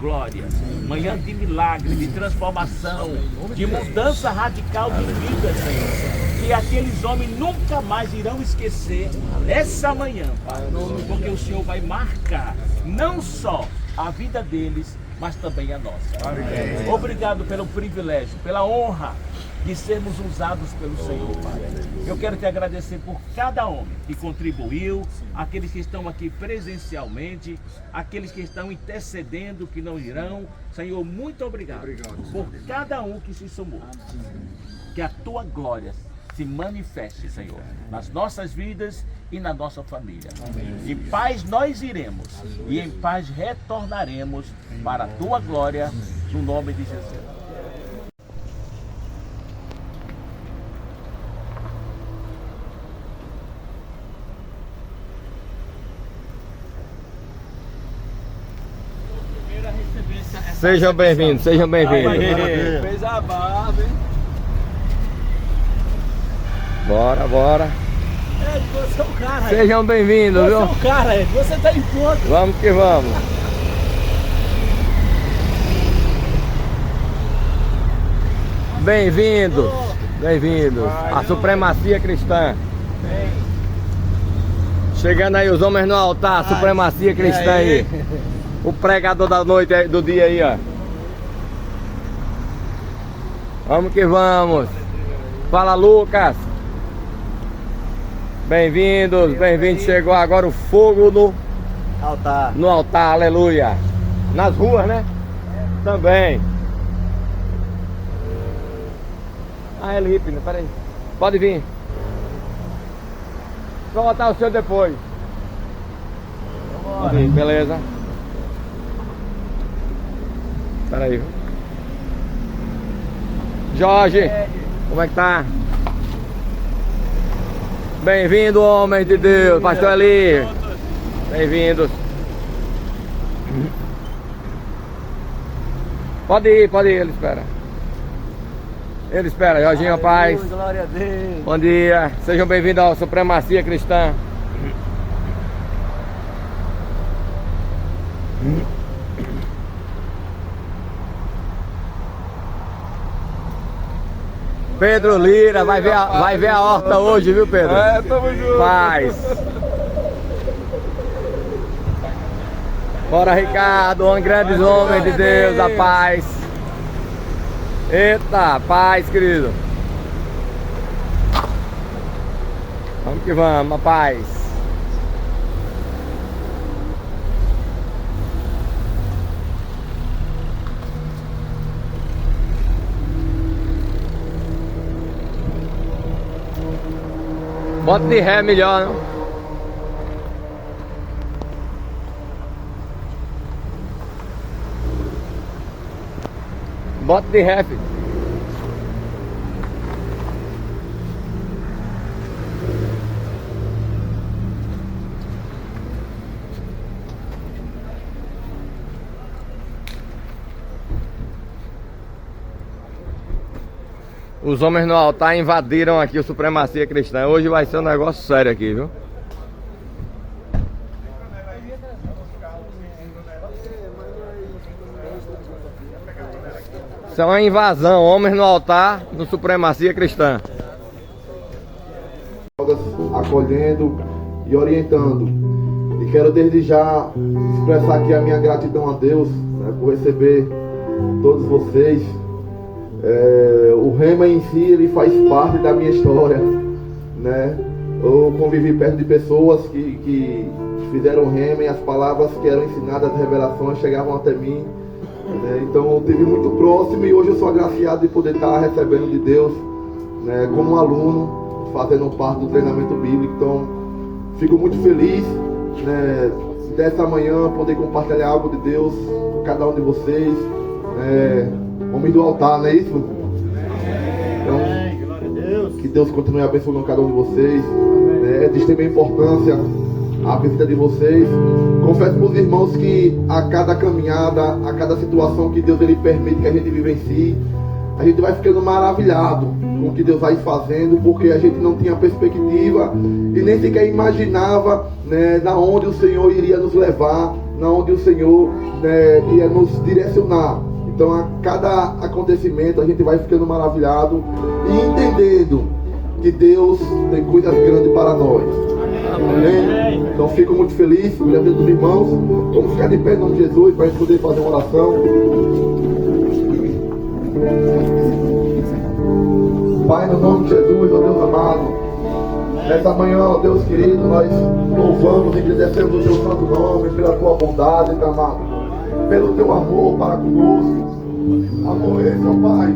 glória, manhã de milagre, de transformação, de mudança radical de vida, Senhor. Que aqueles homens nunca mais irão esquecer essa manhã, Pai, porque o Senhor vai marcar não só a vida deles, mas também a nossa. Obrigado pelo privilégio, pela honra de sermos usados pelo Senhor, Pai. Eu quero te agradecer por cada homem que contribuiu, aqueles que estão aqui presencialmente, aqueles que estão intercedendo, que não irão. Senhor, muito obrigado por cada um que se somou. Que a tua glória se manifeste, Senhor, nas nossas vidas e na nossa família. Em paz nós iremos e em paz retornaremos para a tua glória, no nome de Jesus. Sejam bem-vindos, sejam bem-vindos. Fez a barba, hein? Bora, bora. Você é o cara. Sejam bem-vindos, viu? Você é o cara, você tá em ponto. Vamos que vamos. Bem-vindos, bem-vindos. A supremacia cristã. Chegando aí os homens no altar, a supremacia cristã aí. O pregador da noite, do dia aí, ó. Vamos que vamos. Fala, Lucas. Bem-vindos, bem-vindos. Chegou agora o fogo no altar, aleluia. Nas ruas, né? Também. Ah, Elipe, peraí. Pode vir. Vou botar o seu depois. Pode vir, beleza. Peraí. Jorge, como é que tá? Bem-vindo, homem de Deus, pastor Eli. Bem-vindos. Pode ir, ele espera. Ele espera, Jorginho, paz. Glória a Deus. Bom dia, sejam bem-vindos à Supremacia Cristã. Pedro Lira, vai ver a horta hoje, viu, Pedro? Tamo junto. Paz. Bora, Ricardo, grandes homens de Deus, a paz. Eita, paz, querido. Vamos que vamos, a paz. Bota de ré melhor, não? Bota de ré, filho. Os homens no altar invadiram aqui o Supremacia Cristã. Hoje vai ser um negócio sério aqui, viu? Isso é uma invasão, homens no altar no Supremacia Cristã. Acolhendo e orientando. E quero desde já expressar aqui a minha gratidão a Deus, né, por receber todos vocês. O Rema em si, ele faz parte da minha história, né? Eu convivi perto de pessoas que fizeram Rema e as palavras que eram ensinadas, as revelações chegavam até mim, né? Então eu estive muito próximo e hoje eu sou agraciado de poder estar recebendo de Deus, né, como aluno, fazendo parte do treinamento bíblico. Então fico muito feliz, né, dessa manhã poder compartilhar algo de Deus com cada um de vocês, homem do altar, não é isso? Então, que Deus continue abençoando cada um de vocês, né? De extrema importância a visita de vocês. Confesso para os irmãos que a cada caminhada, a cada situação que Deus ele permite que a gente vivencie, a gente vai ficando maravilhado com o que Deus vai fazendo, porque a gente não tinha perspectiva e nem sequer imaginava, né, da onde o Senhor iria nos levar onde o Senhor, né, ia nos direcionar. Então a cada acontecimento a gente vai ficando maravilhado e entendendo que Deus tem coisas grandes para nós. Amém? Então fico muito feliz, obrigado dos irmãos. Vamos ficar de pé em nome de Jesus para a gente poder fazer uma oração. Pai, no nome de Jesus, ó Deus amado, nessa manhã, ó Deus querido, nós louvamos e agradecemos o teu santo nome pela tua bondade, Pai amado, pelo teu amor para conosco. Amor esse, ó Pai,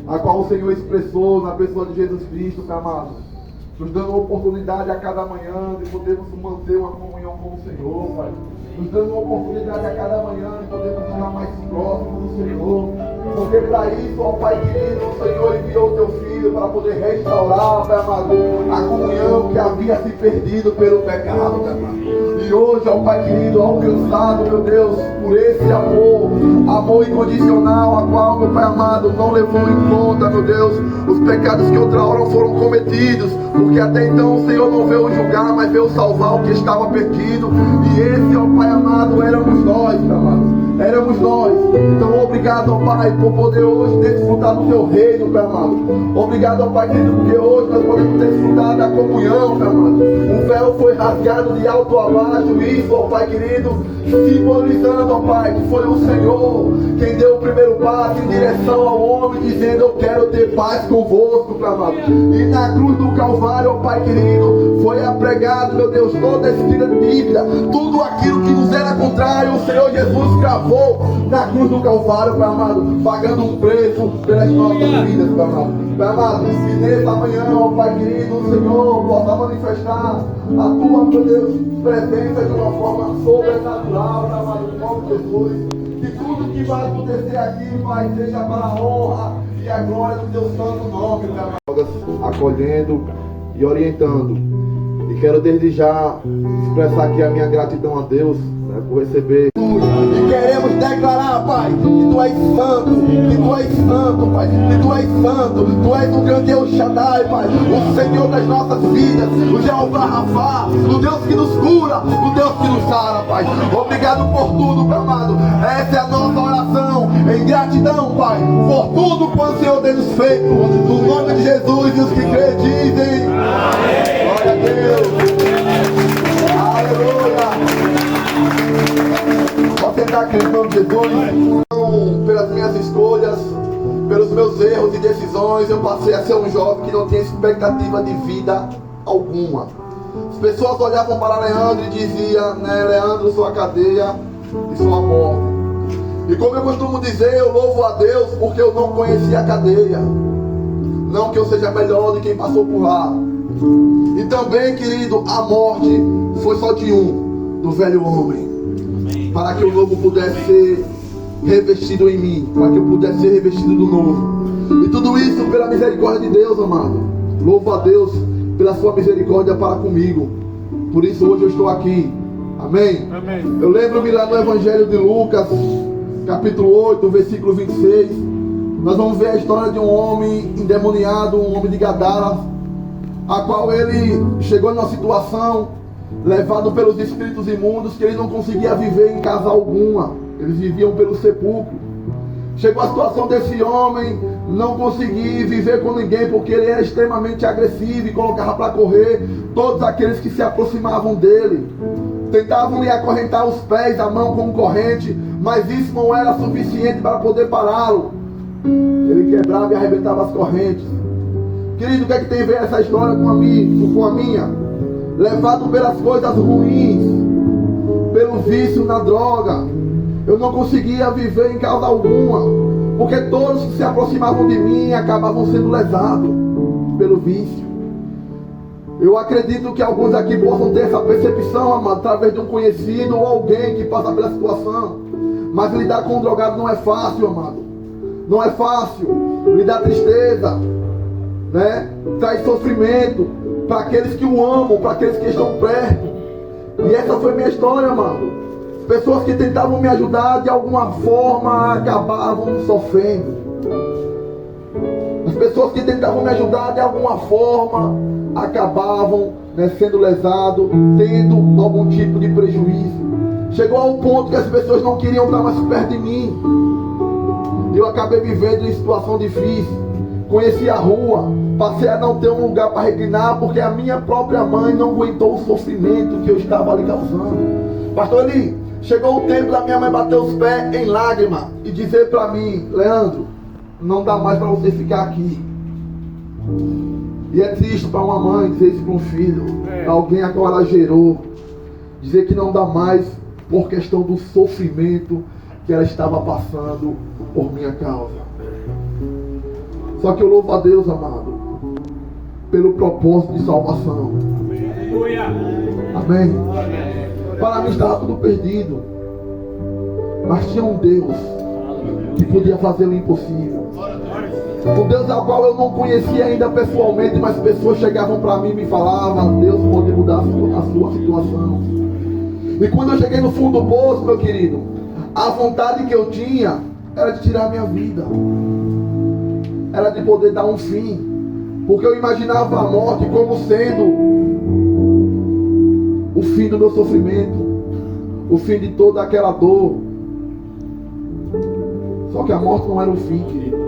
a qual o Senhor expressou na pessoa de Jesus Cristo, Pai amado, nos dando a oportunidade a cada manhã de podermos manter uma comunhão com o Senhor, Pai. Nos dando uma oportunidade a cada manhã de podermos estar mais próximos do Senhor. Porque para isso, ó Pai querido, o Senhor enviou o teu Filho para poder restaurar, Pai amado, a comunhão que havia se perdido pelo pecado, Pai amado. E hoje, ó Pai querido, alcançado, meu Deus, por esse amor incondicional, a qual, meu Pai amado, não levou em conta, meu Deus, os pecados que outra hora foram cometidos, porque até então o Senhor não veio julgar, mas veio salvar o que estava perdido. E esse, ó Pai amado, éramos nós, Pai amado. Éramos nós. Então obrigado, ó Pai, por poder hoje desfrutar do teu reino, Pai amado. Obrigado, ó Pai querido, porque hoje nós podemos desfrutar da comunhão, Pai amado. O véu foi rasgado de alto a baixo. Isso, ó Pai querido, simbolizando, ó Pai, que foi o Senhor quem deu o primeiro passo em direção ao homem, dizendo: eu quero ter paz convosco, Pai amado. E na cruz do Calvário, ó Pai querido, foi apregado, meu Deus, toda a escrita de Bíblia, tudo aquilo que nos era contrário, o Senhor Jesus cravou na cruz do Calvário, Pai amado, pagando um preço pelas nossas vidas, Pai amado. Pai amado, e nessa manhã, ó Pai querido, o Senhor possa manifestar a tua, meu Deus, presença de uma forma sobrenatural, Pai amado, em nome de Jesus. Que tudo que vai acontecer aqui, Pai, seja para a honra e a glória do teu santo nome, Pai amado. Acolhendo e orientando. E quero desde já expressar aqui a minha gratidão a Deus, né, por receber. E queremos declarar, Pai, que Tu és santo, que Tu és santo, Pai, que Tu és santo, Tu és o grande El Shaddai, Pai, o Senhor das nossas vidas, o Jeová Rafá, o Deus que nos cura, o Deus que nos sara, Pai. Obrigado por tudo, Pai amado. Essa é a nossa oração, em gratidão, Pai, por tudo quanto o Senhor tem nos feito. No nome de Jesus, e os que creem dizem: amém. Glória a Deus. Aleluia. Pode sentar aqui em nome de Jesus. Pelas minhas escolhas, pelos meus erros e decisões, eu passei a ser um jovem que não tinha expectativa de vida alguma. As pessoas olhavam para Leandro e diziam, né, Leandro, sua cadeia e sua morte. E como eu costumo dizer, eu louvo a Deus porque eu não conhecia a cadeia. Não que eu seja melhor de quem passou por lá. E também, querido, a morte foi só de um, do velho homem. Para que o novo pudesse ser revestido em mim, para que eu pudesse ser revestido do novo. E tudo isso pela misericórdia de Deus, amado. Louvo a Deus pela sua misericórdia para comigo. Por isso hoje eu estou aqui. Amém? Amém. Eu lembro-me lá no Evangelho de Lucas, capítulo 8, versículo 26. Nós vamos ver a história de um homem endemoniado, um homem de Gadara, a qual ele chegou numa situação, levado pelos espíritos imundos, que ele não conseguia viver em casa alguma. Eles viviam pelo sepulcro. Chegou a situação desse homem não conseguir viver com ninguém, porque ele era extremamente agressivo e colocava para correr todos aqueles que se aproximavam dele. Tentavam lhe acorrentar os pés, a mão com corrente, mas isso não era suficiente para poder pará-lo. Ele quebrava e arrebentava as correntes. Querido, o que é que tem a ver essa história com a minha? Levado pelas coisas ruins, pelo vício na droga, eu não conseguia viver em casa alguma, porque todos que se aproximavam de mim acabavam sendo levados pelo vício. Eu acredito que alguns aqui possam ter essa percepção, amado, através de um conhecido ou alguém que passa pela situação. Mas lidar com um drogado não é fácil, amado. Não é fácil. Lhe dá tristeza, né? Traz sofrimento para aqueles que o amam, para aqueles que estão perto. E essa foi minha história, amado. Pessoas que tentavam me ajudar de alguma forma acabavam sofrendo. As pessoas que tentavam me ajudar de alguma forma acabavam né, sendo lesado, tendo algum tipo de prejuízo. Chegou ao ponto que as pessoas não queriam estar mais perto de mim. Eu acabei vivendo em situação difícil. Conheci a rua, passei a não ter um lugar para reclinar, porque a minha própria mãe não aguentou o sofrimento que eu estava ali causando. Pastor Eli, chegou o tempo da minha mãe bater os pés em lágrima e dizer para mim: Leandro, não dá mais para você ficar aqui. E é triste para uma mãe dizer isso para um filho, alguém a qual ela gerou, dizer que não dá mais por questão do sofrimento que ela estava passando por minha causa. Só que eu louvo a Deus, amado, pelo propósito de salvação. Amém? Para mim estava tudo perdido, mas tinha um Deus que podia fazer o impossível. Um Deus ao qual eu não conhecia ainda pessoalmente, mas pessoas chegavam para mim e me falavam: Deus pode mudar a sua situação. E quando eu cheguei no fundo do poço, meu querido, a vontade que eu tinha era de tirar a minha vida, era de poder dar um fim, porque eu imaginava a morte como sendo o fim do meu sofrimento, o fim de toda aquela dor. Só que a morte não era o fim, querido.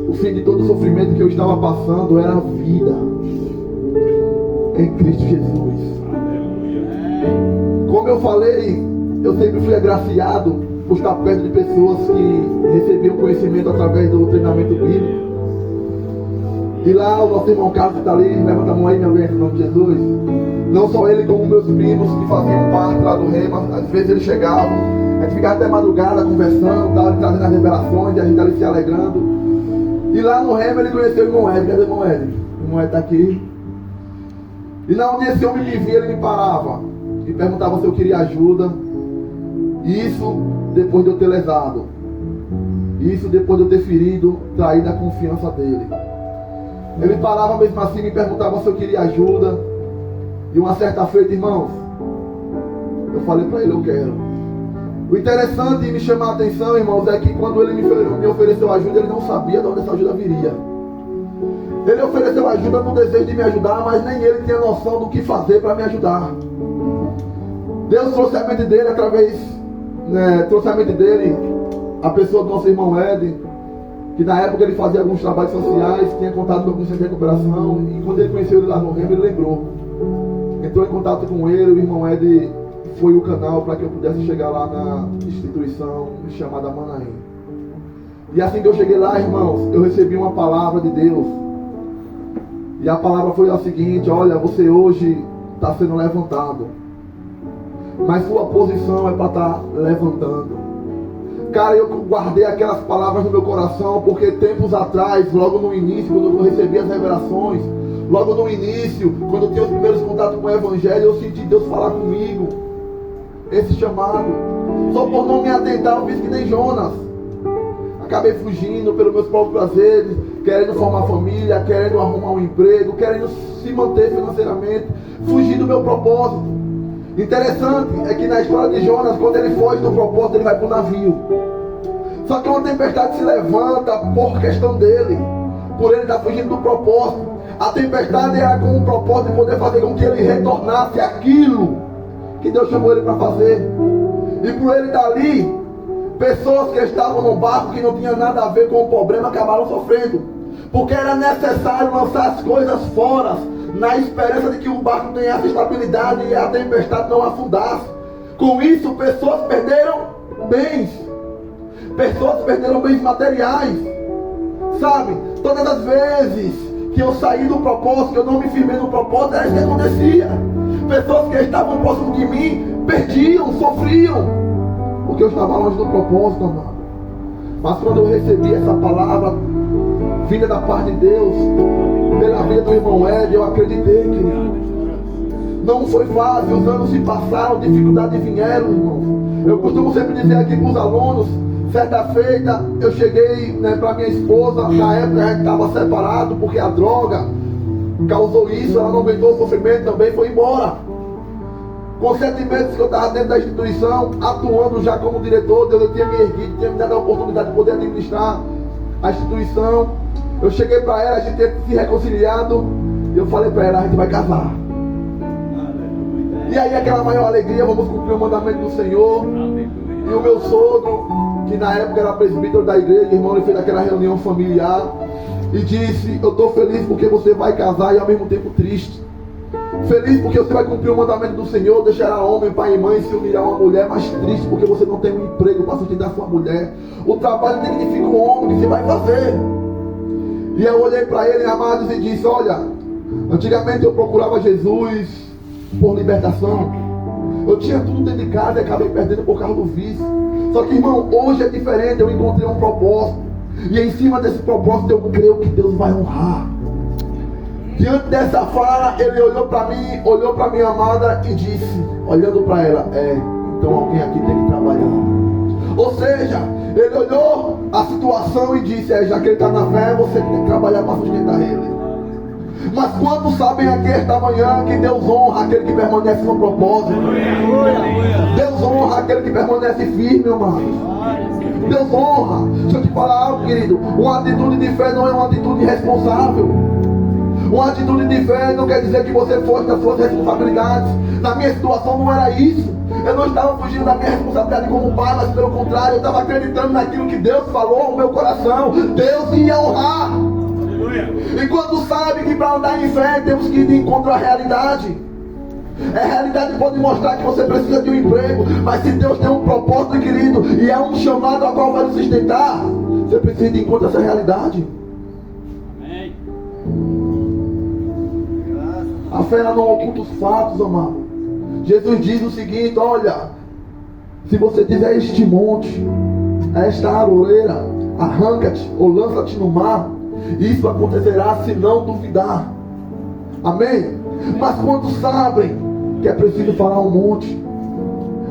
O fim de todo o sofrimento que eu estava passando era a vida em Cristo Jesus. Como eu falei, eu sempre fui agraciado por estar perto de pessoas que recebiam conhecimento através do treinamento bíblico. E lá o nosso irmão Carlos está ali, levanta a mão aí, minha bênção, em nome de Jesus. Não só ele, como meus primos que faziam parte lá do Rema, às vezes eles chegavam, a gente ficava até madrugada conversando, tal, trazendo as revelações, e a gente ali se alegrando. E lá no Rema ele conheceu o irmão Ed. Cadê o irmão Ed? O irmão Ed está aqui. E lá onde esse homem me via, ele me parava e perguntava se eu queria ajuda. Isso depois de eu ter lesado. Isso depois de eu ter ferido, traído a confiança dele. Ele parava mesmo assim e me perguntava se eu queria ajuda. E uma certa feita, irmãos, eu falei para ele: eu quero. O interessante e me chamar a atenção, irmãos, é que quando ele me ofereceu ajuda, ele não sabia de onde essa ajuda viria. Ele ofereceu ajuda no desejo de me ajudar, mas nem ele tinha noção do que fazer para me ajudar. Deus trouxe a mente dele trouxe a mente dele a pessoa do nosso irmão Ed, que na época ele fazia alguns trabalhos sociais, tinha contato com algum centro de recuperação, e quando ele conheceu ele lá no Remo, ele lembrou. Entrou em contato com ele, o irmão Ed foi o canal para que eu pudesse chegar lá na instituição chamada Manaim. E assim que eu cheguei lá, irmãos, eu recebi uma palavra de Deus. E a palavra foi a seguinte: olha, você hoje está sendo levantado, mas sua posição é para estar levantando. Cara, eu guardei aquelas palavras no meu coração, porque tempos atrás, logo no início, quando eu recebi as revelações, logo no início, quando eu tinha os primeiros contatos com o Evangelho, eu senti Deus falar comigo, esse chamado. Só por não me atentar, eu fiz que nem Jonas. Acabei fugindo pelos meus próprios prazeres, querendo formar família, querendo arrumar um emprego, querendo se manter financeiramente, fugir do meu propósito. Interessante é que na história de Jonas, quando ele foge do propósito, ele vai para o navio. Só que uma tempestade se levanta por questão dele, por ele estar fugindo do propósito. A tempestade era com o propósito de poder fazer com que ele retornasse aquilo que Deus chamou ele para fazer. E por ele estar ali, pessoas que estavam no barco, que não tinham nada a ver com o problema, acabaram sofrendo. Porque era necessário lançar as coisas fora, na esperança de que o barco tenha estabilidade e a tempestade não afundasse. Com isso, pessoas perderam bens. Pessoas perderam bens materiais. Sabe? Todas as vezes que eu saí do propósito, que eu não me firmei no propósito, era isso que acontecia. Pessoas que estavam próximo de mim perdiam, sofriam, porque eu estava longe do propósito, amado. Mas quando eu recebi essa palavra vinda da parte de Deus, pela vida do irmão Ed, eu acreditei, querido. Não foi fácil, os anos se passaram, dificuldades vieram, irmão. Eu costumo sempre dizer aqui para os alunos, certa feita eu cheguei para minha esposa, na época a gente estava separado, porque a droga causou isso, ela não aguentou o sofrimento, também foi embora. Com 7 meses que eu estava dentro da instituição, atuando já como diretor, Deus tinha me erguido, tinha me dado a oportunidade de poder administrar a instituição. Eu cheguei para ela, a gente tinha se reconciliado, E eu falei para ela, a gente vai casar. E aí aquela maior alegria, vamos cumprir o mandamento do Senhor. E o meu sogro, que na época era presbítero da igreja, irmão, ele fez aquela reunião familiar e disse, eu estou feliz porque você vai casar e ao mesmo tempo triste. Feliz porque você vai cumprir o mandamento do Senhor, deixará homem, pai e mãe, se unirá uma mulher, mas triste porque você não tem um emprego para sustentar sua mulher. O trabalho dignifica o homem, que você vai fazer. E eu olhei para ele, amados, e disse, olha, antigamente eu procurava Jesus por libertação. Eu tinha tudo dentro de casa e acabei perdendo por causa do vício. Só que, irmão, hoje é diferente, eu encontrei um propósito. E em cima desse propósito eu creio que Deus vai honrar. Diante dessa fala, ele olhou para mim, olhou para minha amada e disse, olhando para ela, então alguém aqui tem que trabalhar. Ou seja, ele olhou a situação e disse, já que ele está na fé, você tem que trabalhar para sustentar ele. Mas quantos sabem aqui esta manhã que Deus honra aquele que permanece no propósito? Deus honra aquele que permanece firme, meu irmão. Deus honra. Deixa eu te falar algo, querido. Uma atitude de fé não é uma atitude irresponsável. Uma atitude de fé não quer dizer que você foge das suas responsabilidades. Na minha situação não era isso. Eu não estava fugindo da minha responsabilidade como pai, mas pelo contrário, eu estava acreditando naquilo que Deus falou no meu coração. Deus ia honrar. E quando sabe que para andar em fé temos que ir de encontro à realidade. A realidade pode mostrar que você precisa de um emprego, mas se Deus tem um propósito, querido, e é um chamado a qual vai nos sustentar, você precisa ir de encontro a essa realidade. Amém. A fé ela não oculta os fatos, amado. Jesus diz o seguinte, olha, se você tiver este monte, esta aroeira, arranca-te ou lança-te no mar, isso acontecerá se não duvidar. Amém? Mas quando sabem que é preciso falar um monte,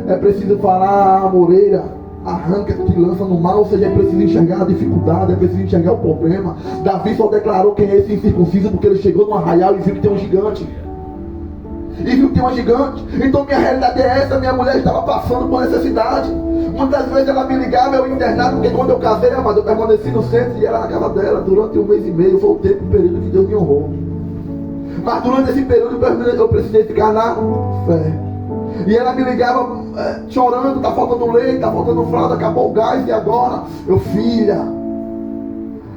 é preciso falar a amoreira, arranca-te e lança no mar, ou seja, é preciso enxergar a dificuldade, é preciso enxergar o problema. Davi só declarou quem é esse incircunciso porque ele chegou no arraial e viu que tem um gigante. E viu que tem uma gigante. Então minha realidade é essa, minha mulher estava passando por necessidade. Muitas vezes ela me ligava, eu internado, porque quando eu casei, amado, eu permaneci no centro e era na casa dela durante 1 mês e meio. Foi o tempo, o período que Deus me honrou. Mas durante esse período eu precisei ficar na fé. E ela me ligava chorando, tá faltando leite, tá faltando fralda, acabou o gás, e agora? Eu, filha,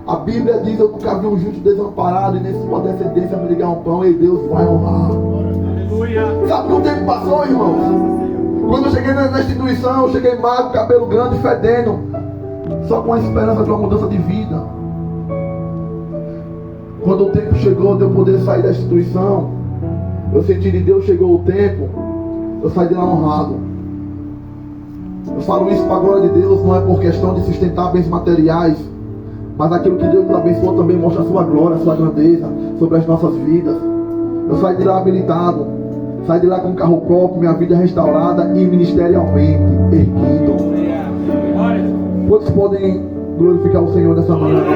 a Bíblia diz, eu nunca vi um justo desamparado e nem sua descendência me ligar um pão, e Deus vai honrar. Sabe que o tempo passou, irmãos? Quando eu cheguei na instituição, eu cheguei magro, cabelo grande, fedendo, só com a esperança de uma mudança de vida. Quando o tempo chegou de eu poder sair da instituição, eu senti de Deus, chegou o tempo, eu saí de lá honrado. Eu falo isso para a glória de Deus, não é por questão de sustentar bens materiais, mas aquilo que Deus nos abençoou também mostra a sua glória, a sua grandeza sobre as nossas vidas. Eu saí de lá habilitado, saí de lá com um carro próprio, minha vida restaurada e ministerialmente erguido. Quantos podem glorificar o Senhor dessa maneira?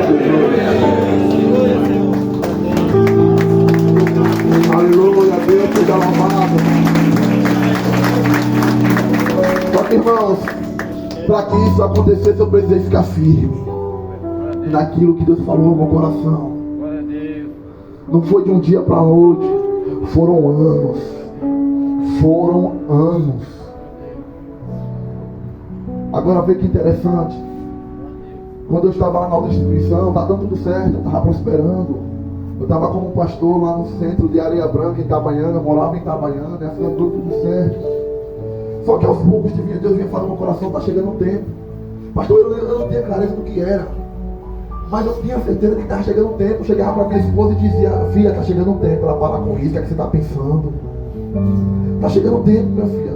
Aleluia, Deus seja louvado. Só que, irmãos, para que isso acontecesse, eu precisei ficar firme naquilo que Deus falou no meu coração. Não foi de um dia para outro, foram anos. Foram anos. Agora vê que interessante. Quando eu estava lá na outra instituição, estava dando tudo certo, eu estava prosperando. Eu estava como pastor lá no centro de Areia Branca, em Itabaiana, eu morava em Itabaiana, e assim deu tudo certo. Só que aos poucos Deus vinha falando no meu coração, está chegando o tempo. Pastor, eu não tinha clareza do que era, mas eu tinha certeza de que estava chegando o tempo. Eu chegava para minha esposa e dizia, filha, está chegando o tempo. Ela, para com isso, o que é que você está pensando? Está chegando o tempo, minha filha.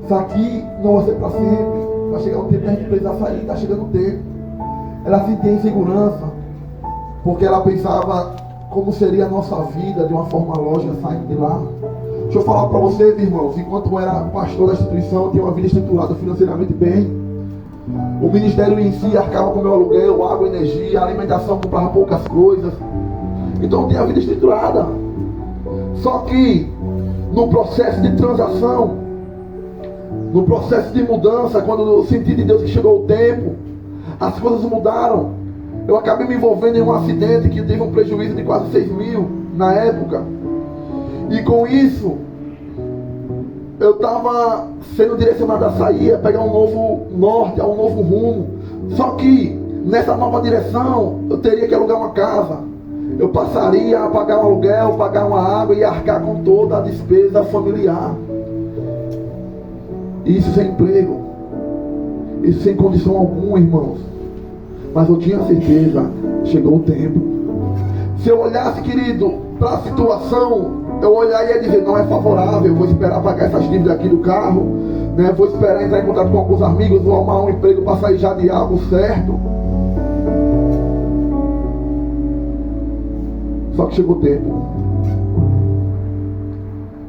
Isso aqui não vai ser para sempre. Vai chegar o tempo que a gente precisar sair. Está chegando o tempo. Ela sentia insegurança, porque ela pensava como seria a nossa vida de uma forma lógica saindo de lá. Deixa eu falar para vocês, irmãos. Enquanto eu era pastor da instituição, eu tinha uma vida estruturada financeiramente bem. O ministério em si arcava com meu aluguel, água, energia, alimentação, comprava poucas coisas. Então eu tinha a vida estruturada. Só que no processo de transação, no processo de mudança, quando eu senti de Deus que chegou o tempo, as coisas mudaram. Eu acabei me envolvendo em um acidente que teve um prejuízo de quase 6 mil na época. E com isso, eu estava sendo direcionado a sair, a pegar um novo norte, a um novo rumo. Só que nessa nova direção, eu teria que alugar uma casa. Eu passaria a pagar um aluguel, pagar uma água e arcar com toda a despesa familiar. Isso sem emprego. Isso sem condição alguma, irmãos. Mas eu tinha certeza, chegou o tempo. Se eu olhasse, querido, para a situação, eu olhar e ia dizer, não é favorável, eu vou esperar pagar essas dívidas aqui do carro, né? Vou esperar entrar em contato com alguns amigos, vou arrumar um emprego para sair já de algo certo. Só que chegou o tempo.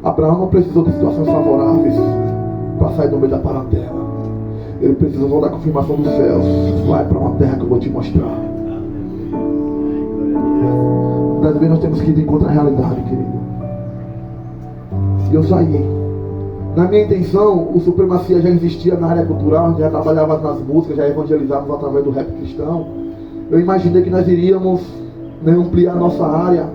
Abraão não precisou de situações favoráveis para sair do meio da parentela. Ele precisou da confirmação dos céus. Vai para uma terra que eu vou te mostrar. Às vezes nós temos que ir de contra a realidade, querido. E eu saí. Na minha intenção, o Supremacia já existia na área cultural, já trabalhava nas músicas, já evangelizávamos através do rap cristão. Eu imaginei que nós iríamos, né, ampliar nossa área,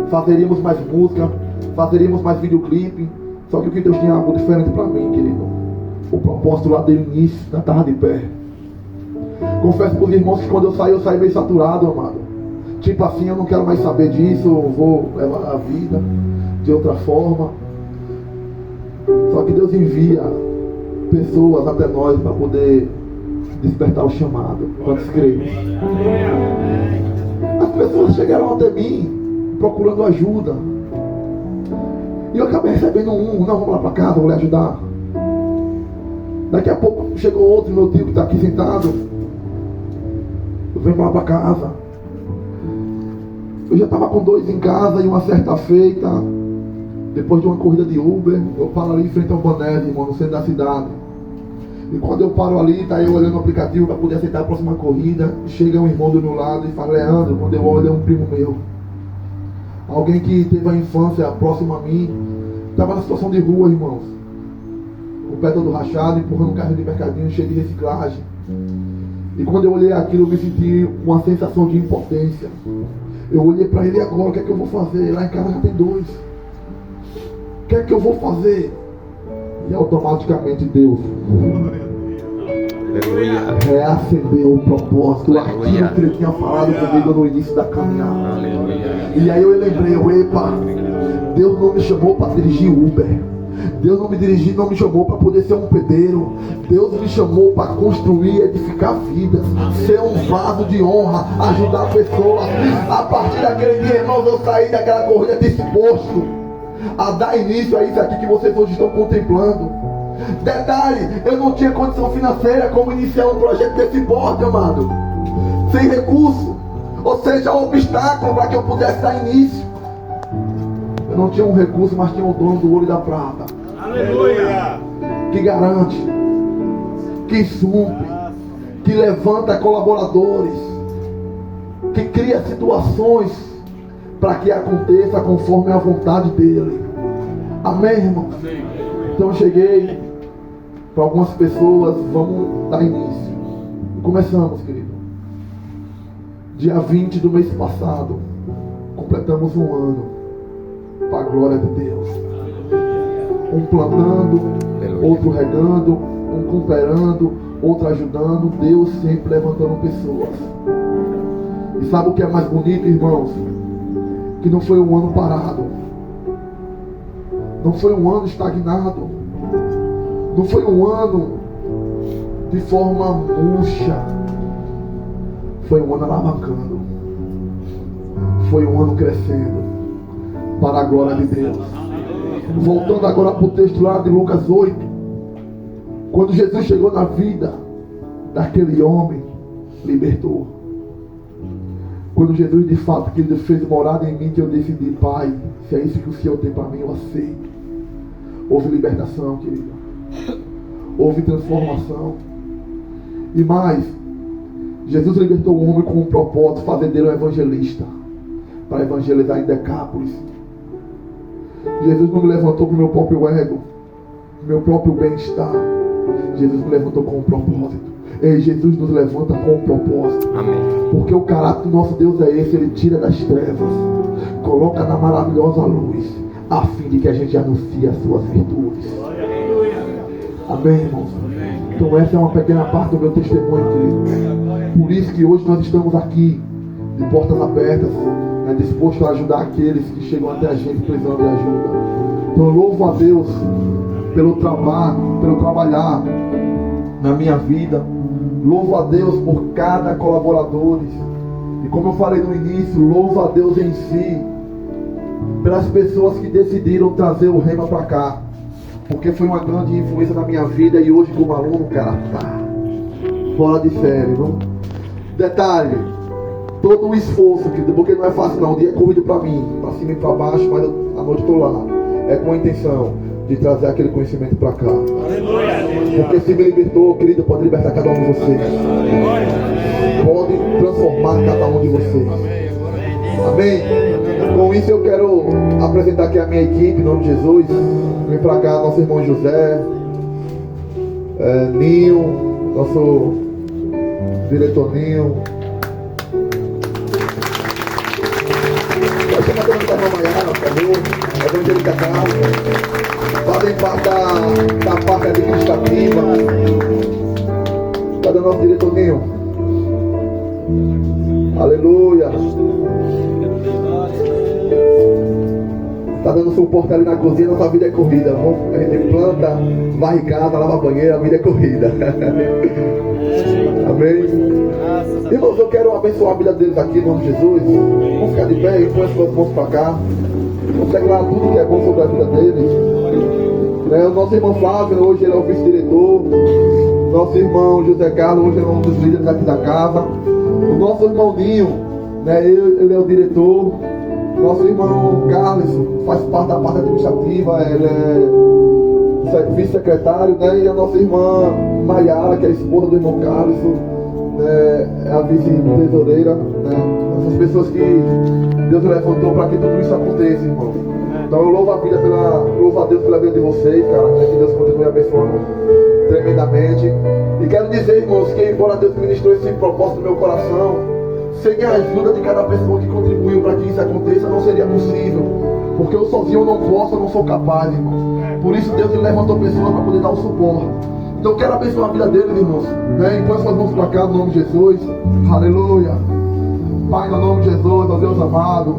fazeríamos mais música, fazeríamos mais videoclipe. Só que o que Deus tinha algo diferente para mim, querido. O propósito lá desde o início já estava de pé. Confesso para os irmãos que quando eu saí meio saturado, amado. Tipo assim, eu não quero mais saber disso, eu vou levar a vida de outra forma. Só que Deus envia pessoas até nós para poder despertar o chamado. Quantos creem? As pessoas chegaram até mim procurando ajuda. E eu acabei recebendo não, vamos lá para casa, vou lhe ajudar. Daqui a pouco chegou outro, meu tio que está aqui sentado. Eu venho lá para casa. Eu já estava com 2 em casa e uma certa feita, depois de uma corrida de Uber, eu paro ali em frente ao Banese, irmão, no centro da cidade. E quando eu paro ali, tá eu olhando o aplicativo para poder aceitar a próxima corrida, chega um irmão do meu lado e fala, Leandro, quando eu olho é um primo meu. Alguém que teve a infância próxima a mim, estava na situação de rua, irmãos. O pé todo rachado, empurrando um carro de mercadinho cheio de reciclagem. E quando eu olhei aquilo, eu me senti uma sensação de impotência. Eu olhei para ele agora, o que é que eu vou fazer? Lá em casa já tem 2. O que é que eu vou fazer? E automaticamente Deus reacendeu o propósito, aquilo que ele tinha falado comigo no início da caminhada. E aí eu lembrei, epa, Deus não me chamou para dirigir Uber. Deus não me chamou para poder ser um pedreiro. Deus me chamou para construir, edificar vidas, ser um vaso de honra, ajudar pessoas. A partir daquele dia, irmãos, eu saí daquela corrida disposto a dar início a isso aqui que vocês hoje estão contemplando. Detalhe, eu não tinha condição financeira como iniciar um projeto desse porte, amado. Sem recurso, ou seja, um obstáculo para que eu pudesse dar início. Eu não tinha um recurso, mas tinha o dono do ouro e da prata. Aleluia! Que garante, que supre, que levanta colaboradores, que cria situações para que aconteça conforme a vontade dele. Amém, irmão? Então eu cheguei para algumas pessoas, vamos dar início. Começamos, querido. Dia 20 do mês passado, completamos um ano. Para a glória de Deus. Um plantando, outro regando, um cooperando, outro ajudando. Deus sempre levantando pessoas. E sabe o que é mais bonito, irmãos? Que não foi um ano parado. Não foi um ano estagnado. Não foi um ano de forma murcha. Foi um ano alavancando. Foi um ano crescendo. Para a glória de Deus. Voltando agora para o texto lá de Lucas 8. Quando Jesus chegou na vida daquele homem, libertou. Quando Jesus de fato que ele fez morada em mim, que eu decidi, Pai, se é isso que o Senhor tem para mim, eu aceito. Houve libertação, querido. Houve transformação. E mais, Jesus libertou o homem com um propósito, fazer dele um evangelista, para evangelizar em Decápolis. Jesus não me levantou para o meu próprio ego, meu próprio bem-estar. Jesus me levantou com um propósito. E Jesus nos levanta com um propósito. Amém. Porque o caráter do nosso Deus é esse. Ele tira das trevas, coloca na maravilhosa luz, a fim de que a gente anuncie as suas virtudes. Amém, irmãos? Então essa é uma pequena parte do meu testemunho, querido. Por isso que hoje nós estamos aqui, de portas abertas, né, disposto a ajudar aqueles que chegam até a gente precisando de ajuda. Então eu louvo a Deus pelo trabalhar na minha vida. Louvo a Deus por cada colaborador. E como eu falei no início, louvo a Deus em si pelas pessoas que decidiram trazer o Rema para cá. Porque foi uma grande influência na minha vida. E hoje como aluno, cara, tá fora de série, não? Detalhe, todo o esforço, porque não é fácil não. O dia é corrido para mim, para cima e para baixo, mas a noite eu tô lá. É com a intenção de trazer aquele conhecimento para cá. Porque se me libertou, querido, pode libertar cada um de vocês. Pode transformar cada um de vocês. Amém? Com isso eu quero apresentar aqui a minha equipe, em nome de Jesus. Vem para cá nosso irmão José, Ninho, nosso diretor Ninho. Vai chamar também da irmã Maiara, por favor. A Evangélica Carlos. Fazem parte da parte administrativa. Cadê o nosso diretor Ninho? Aleluia. Tá dando suporte ali na cozinha, nossa vida é corrida. A gente planta, varre casa, lava banheiro, a vida é corrida. Amém? Irmãos, eu quero abençoar a vida deles aqui em nome de Jesus. Vamos ficar de pé e põe as suas mãos para cá. Vamos declarar tudo que é bom sobre a vida deles. O nosso irmão Flávio, hoje ele é o vice-diretor. Nosso irmão José Carlos, hoje ele é um dos líderes aqui da casa. O nosso irmão Ninho, ele é o diretor. Nosso irmão Carlos faz parte da parte administrativa, ele é vice-secretário, E a nossa irmã Maiara, que é a esposa do irmão Carlos, é a vice-tesoureira, Essas pessoas que Deus levantou para que tudo isso aconteça, irmão. Então eu louvo a Deus pela vida de vocês, cara, que Deus continue abençoando tremendamente. E quero dizer, irmãos, que embora Deus ministrou esse propósito no meu coração, sem a ajuda de cada pessoa que contribuiu para que isso aconteça, não seria possível. Porque eu sozinho eu não posso, eu não sou capaz, irmãos. Por isso Deus levantou pessoas para poder dar o suporte. Então eu quero abençoar a vida deles, irmãos. E põe suas mãos para cá, no nome de Jesus. Aleluia. Pai, no nome de Jesus, ó Deus amado.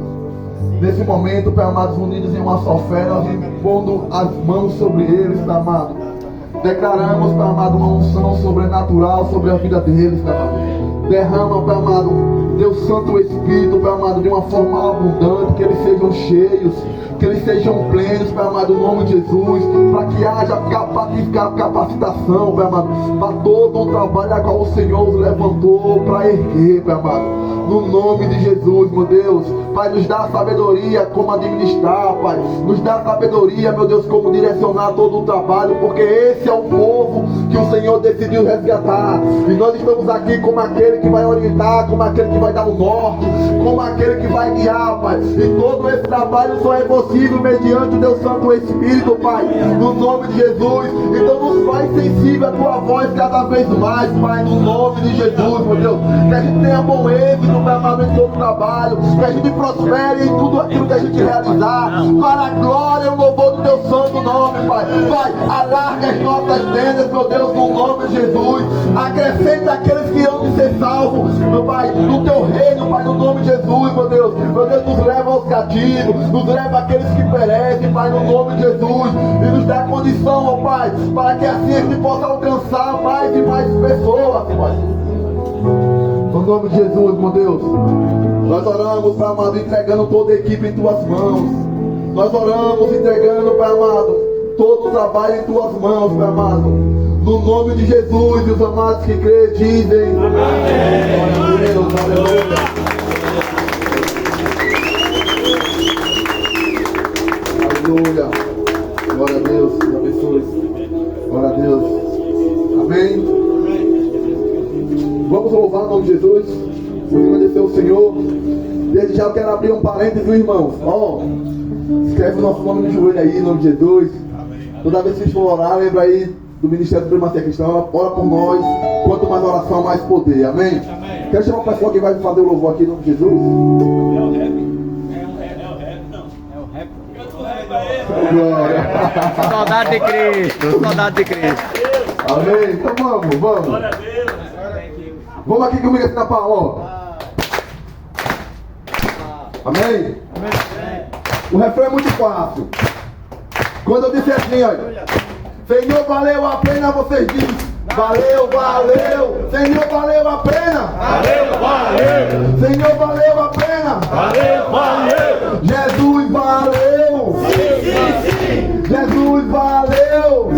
Nesse momento, Pai amado, unidos em uma só fé, nós impondo as mãos sobre eles, Pai amado. Declaramos, Pai amado, uma unção sobrenatural sobre a vida deles, Pai amado. Derrama, Pai amado, Deus Santo Espírito, Pai amado, de uma forma abundante, que eles sejam cheios, que eles sejam plenos, Pai amado, em nome de Jesus, para que haja capacitação, Pai amado, para todo o trabalho a qual o Senhor os levantou para erguer, Pai amado. No nome de Jesus, meu Deus, Pai, nos dá sabedoria como administrar, Pai, nos dá sabedoria, meu Deus, como direcionar todo o trabalho, porque esse é o povo que o Senhor decidiu resgatar, e nós estamos aqui como aquele que vai orientar, como aquele que vai dar o norte, como aquele que vai guiar, Pai, e todo esse trabalho só é possível mediante o Deus Santo Espírito, Pai, no nome de Jesus. Então nos faz sensível a Tua voz cada vez mais, Pai, no nome de Jesus, meu Deus, que a gente tenha bom êxito, Pai amado, em todo o trabalho, que a gente prospere em tudo aquilo que a gente realizar, para a glória e o louvor do Teu santo nome, Pai. Pai, alarga as nossas tendas, meu Deus, no nome de Jesus. Acrescenta aqueles que hão de ser salvos, meu Pai, no Teu reino, Pai, no nome de Jesus, meu Deus, nos leva aos cativos, nos leva àqueles que perecem, Pai, no nome de Jesus, e nos dá condição, ó Pai, para que assim a gente possa alcançar mais e mais pessoas, Pai. No nome de Jesus, meu Deus, nós oramos, Pai amado, entregando toda a equipe em Tuas mãos. Nós oramos, entregando, Pai amado, todo o trabalho em Tuas mãos, Pai amado. No nome de Jesus, e os amados que creem dizem amém. Glória a Deus, aleluia. Aleluia. Glória a Deus, Deus abençoe. Glória a Deus. Amém. Vamos louvar o nome de Jesus. Vamos agradecer ao Senhor. Desde já eu quero abrir um parênteses, irmãos. Escreve o nosso nome no joelho aí, em nome de Jesus. Toda vez que vocês for orar, lembra aí do Ministério do Primazia Cristã, ora por nós. Quanto mais oração, mais poder. Amém? Amém. Quero chamar o pessoal que vai fazer o louvor aqui em nome de Jesus. É o rap? É o rap, não. É o rap. Canta o rap aí. Glória. Saudade de Cristo, saudade de Cristo. Amém? Então vamos. Glória a Deus. Vamos aqui comigo assim na palma, ó. Amém? O refrão é muito fácil. Quando eu disse assim, olha, Senhor, valeu a pena, vocês dizem. Valeu, valeu. Senhor, valeu a pena. Valeu, valeu. Senhor, valeu a pena. Valeu, valeu. Jesus, valeu. Jesus, valeu.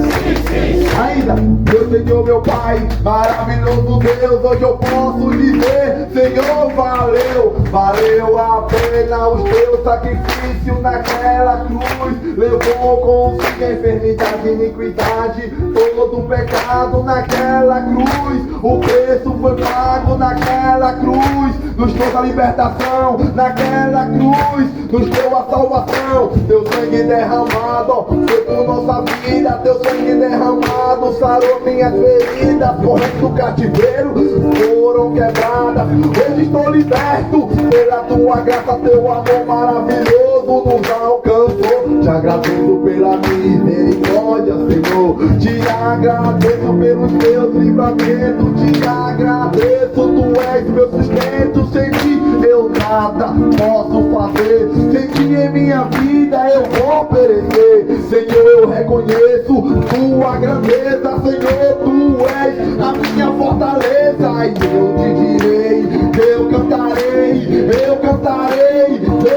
Ainda, meu Senhor, meu Pai, maravilhoso Deus, hoje eu posso dizer, Senhor, valeu, valeu a pena os teus sacrifícios naquela cruz, levou consigo a enfermidade e iniquidade, todo o pecado naquela cruz, o preço foi pago naquela cruz, nos trouxe a libertação naquela cruz, nos deu a salvação, teu sangue derramado, ó, foi por nossa vida, teu sangue derramado, sarou minhas feridas, correntes do cativeiro foram quebradas, hoje estou liberto, pela tua graça, teu amor maravilhoso nos alcançou, te agradeço pela misericórdia, Senhor, te agradeço pelos teus livramentos, te agradeço, tu és meu sustento, sem ti eu nada posso fazer, sem ti em minha vida eu vou perecer, Senhor, eu reconheço tua grandeza, Senhor, tu és a minha fortaleza, e eu te direi, eu cantarei,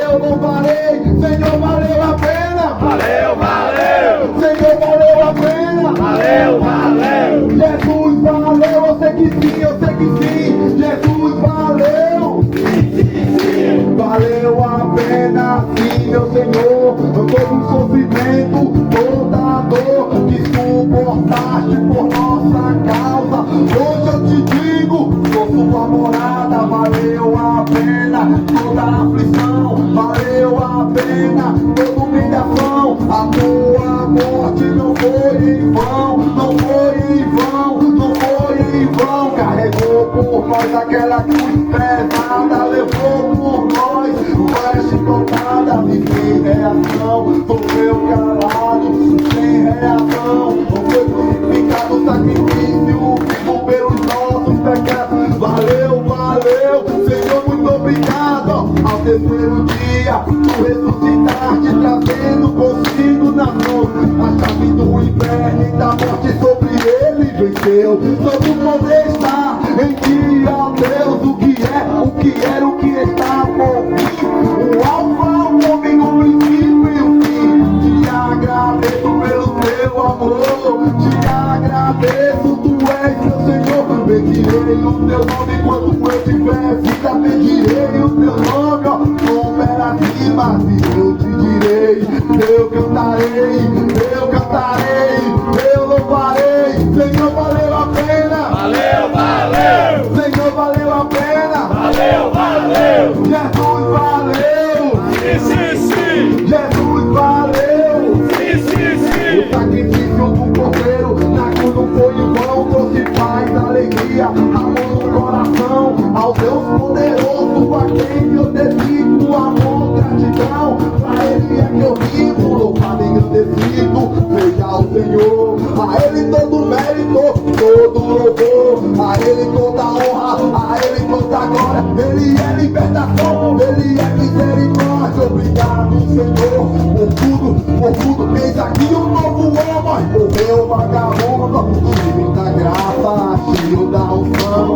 eu louvarei, Senhor, valeu a pena, Valeu, valeu. Senhor, valeu a pena, Valeu, valeu. Jesus, valeu, eu sei que sim, Jesus, valeu, valeu a pena, sim, meu Senhor, todo o sofrimento, toda a dor que suportaste por nossa causa, hoje eu te digo, sou sua morada, valeu a pena, toda a aflição, valeu a pena, toda humilhação, a tua morte não foi em vão, não foi em vão, não foi em vão, carregou por nós aquela cruz pesada, levou por nós, vai chicotada, e sem reação, sofreu calado, sem reação, foi crucificado, sacrifício, vivo pelos nossos pecados, valeu, valeu, Senhor, muito obrigado, ao terceiro dia, tu ressuscitaste, trazendo consigo na mão, a chave do inferno e da morte sobre ele venceu, todo poder está em ti, ó Deus, o que era, o que está por vir, o alfa, o ômega, o princípio e o fim, te agradeço pelo teu amor, te agradeço, tu és meu Senhor, bendirei o teu nome quando eu tiver vida, bendirei o teu nome, ó, com belas rimas, e eu te direi, eu cantarei, eu louvarei, Senhor, valeu a pena, Valeu, valeu. Senhor, valeu a pena, Valeu, valeu. Jesus, valeu, Sim. Jesus, valeu, Sim. o sacrifício do cordeiro na cruz não foi em vão, trouxe paz, alegria, amor no coração, ao Deus poderoso, a quem eu dedico amor, gratidão, pra ele é que eu vivo, louvado e engrandecido, seja o Senhor, a ele todo mérito, todo louvor, a ele toda honra, a ele toda glória, ele é libertação, ele é misericórdia, obrigado Senhor, por tudo, eis aqui um novo homem, morreu vagabundo, cheio da graça, cheio da unção,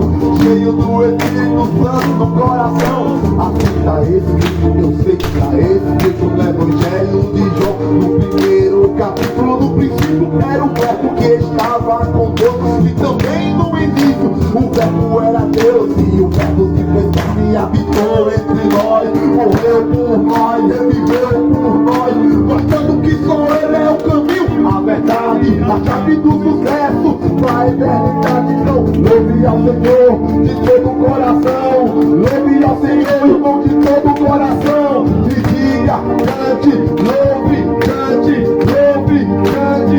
cheio do Espírito Santo no coração, aceita esse, eu sei que pra esse, que no Evangelho de João, no primeiro capítulo, no princípio era o verbo que estava com Deus, e também no início, o verbo era Deus, e o verbo se fez carne e habitou entre nós, morreu por nós, reviveu por nós, mostrando que só ele é o caminho, a verdade, a chave do sucesso, pra eternidade. Então, louve ao Senhor de todo o coração, louve ao Senhor, irmão, de todo o coração, e diga, cante, louve,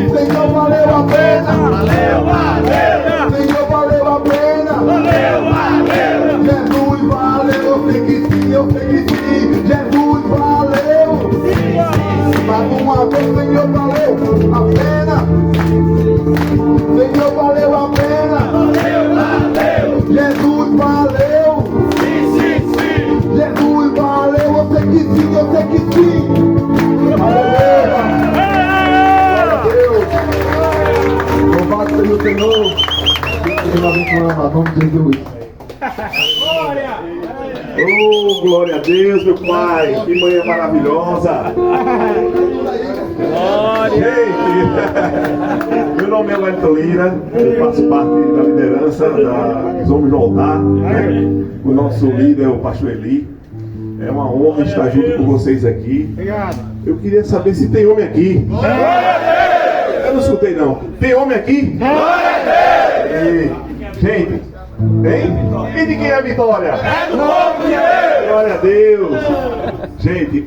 Senhor, valeu a pena. Jesus, valeu! Jesus, valeu! Eu sei que sim, eu sei que sim! Aleluia! Louvado seja o Senhor! Que nós abençoamos, nome de Jesus! Oh, glória a Deus, meu Pai! Que manhã maravilhosa! Gente, meu nome é Wellington Lira, eu faço parte da liderança dos Homens do Altar, né? O nosso líder é o pastor Eli. É uma honra estar junto com vocês aqui. Eu queria saber se tem homem aqui. Eu não escutei não. Tem homem aqui? Gente, tem? E de quem é a vitória? É do povo de Deus! Glória a Deus! Gente,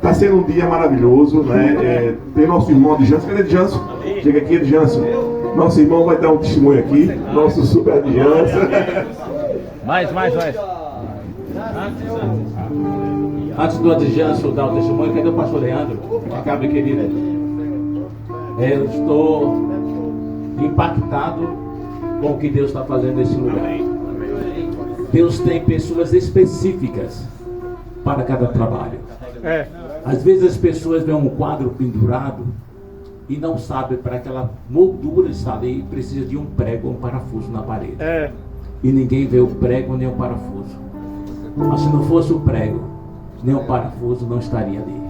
tá sendo um dia maravilhoso, né? Tem nosso irmão Adjanso. Cadê Adjanso? Chega aqui, Adjanso. Nosso irmão vai dar um testemunho aqui. Nosso super Adjanso. Mais. Antes do Adjanso dar o testemunho, cadê o pastor Leandro? Cabe, querida. Eu estou impactado com o que Deus está fazendo nesse lugar. Deus tem pessoas específicas para cada trabalho. Às vezes as pessoas veem um quadro pendurado e não sabem para aquela moldura estar ali, precisa de um prego ou um parafuso na parede. E ninguém vê o prego nem o parafuso. Mas se não fosse o prego nem o parafuso, não estaria ali.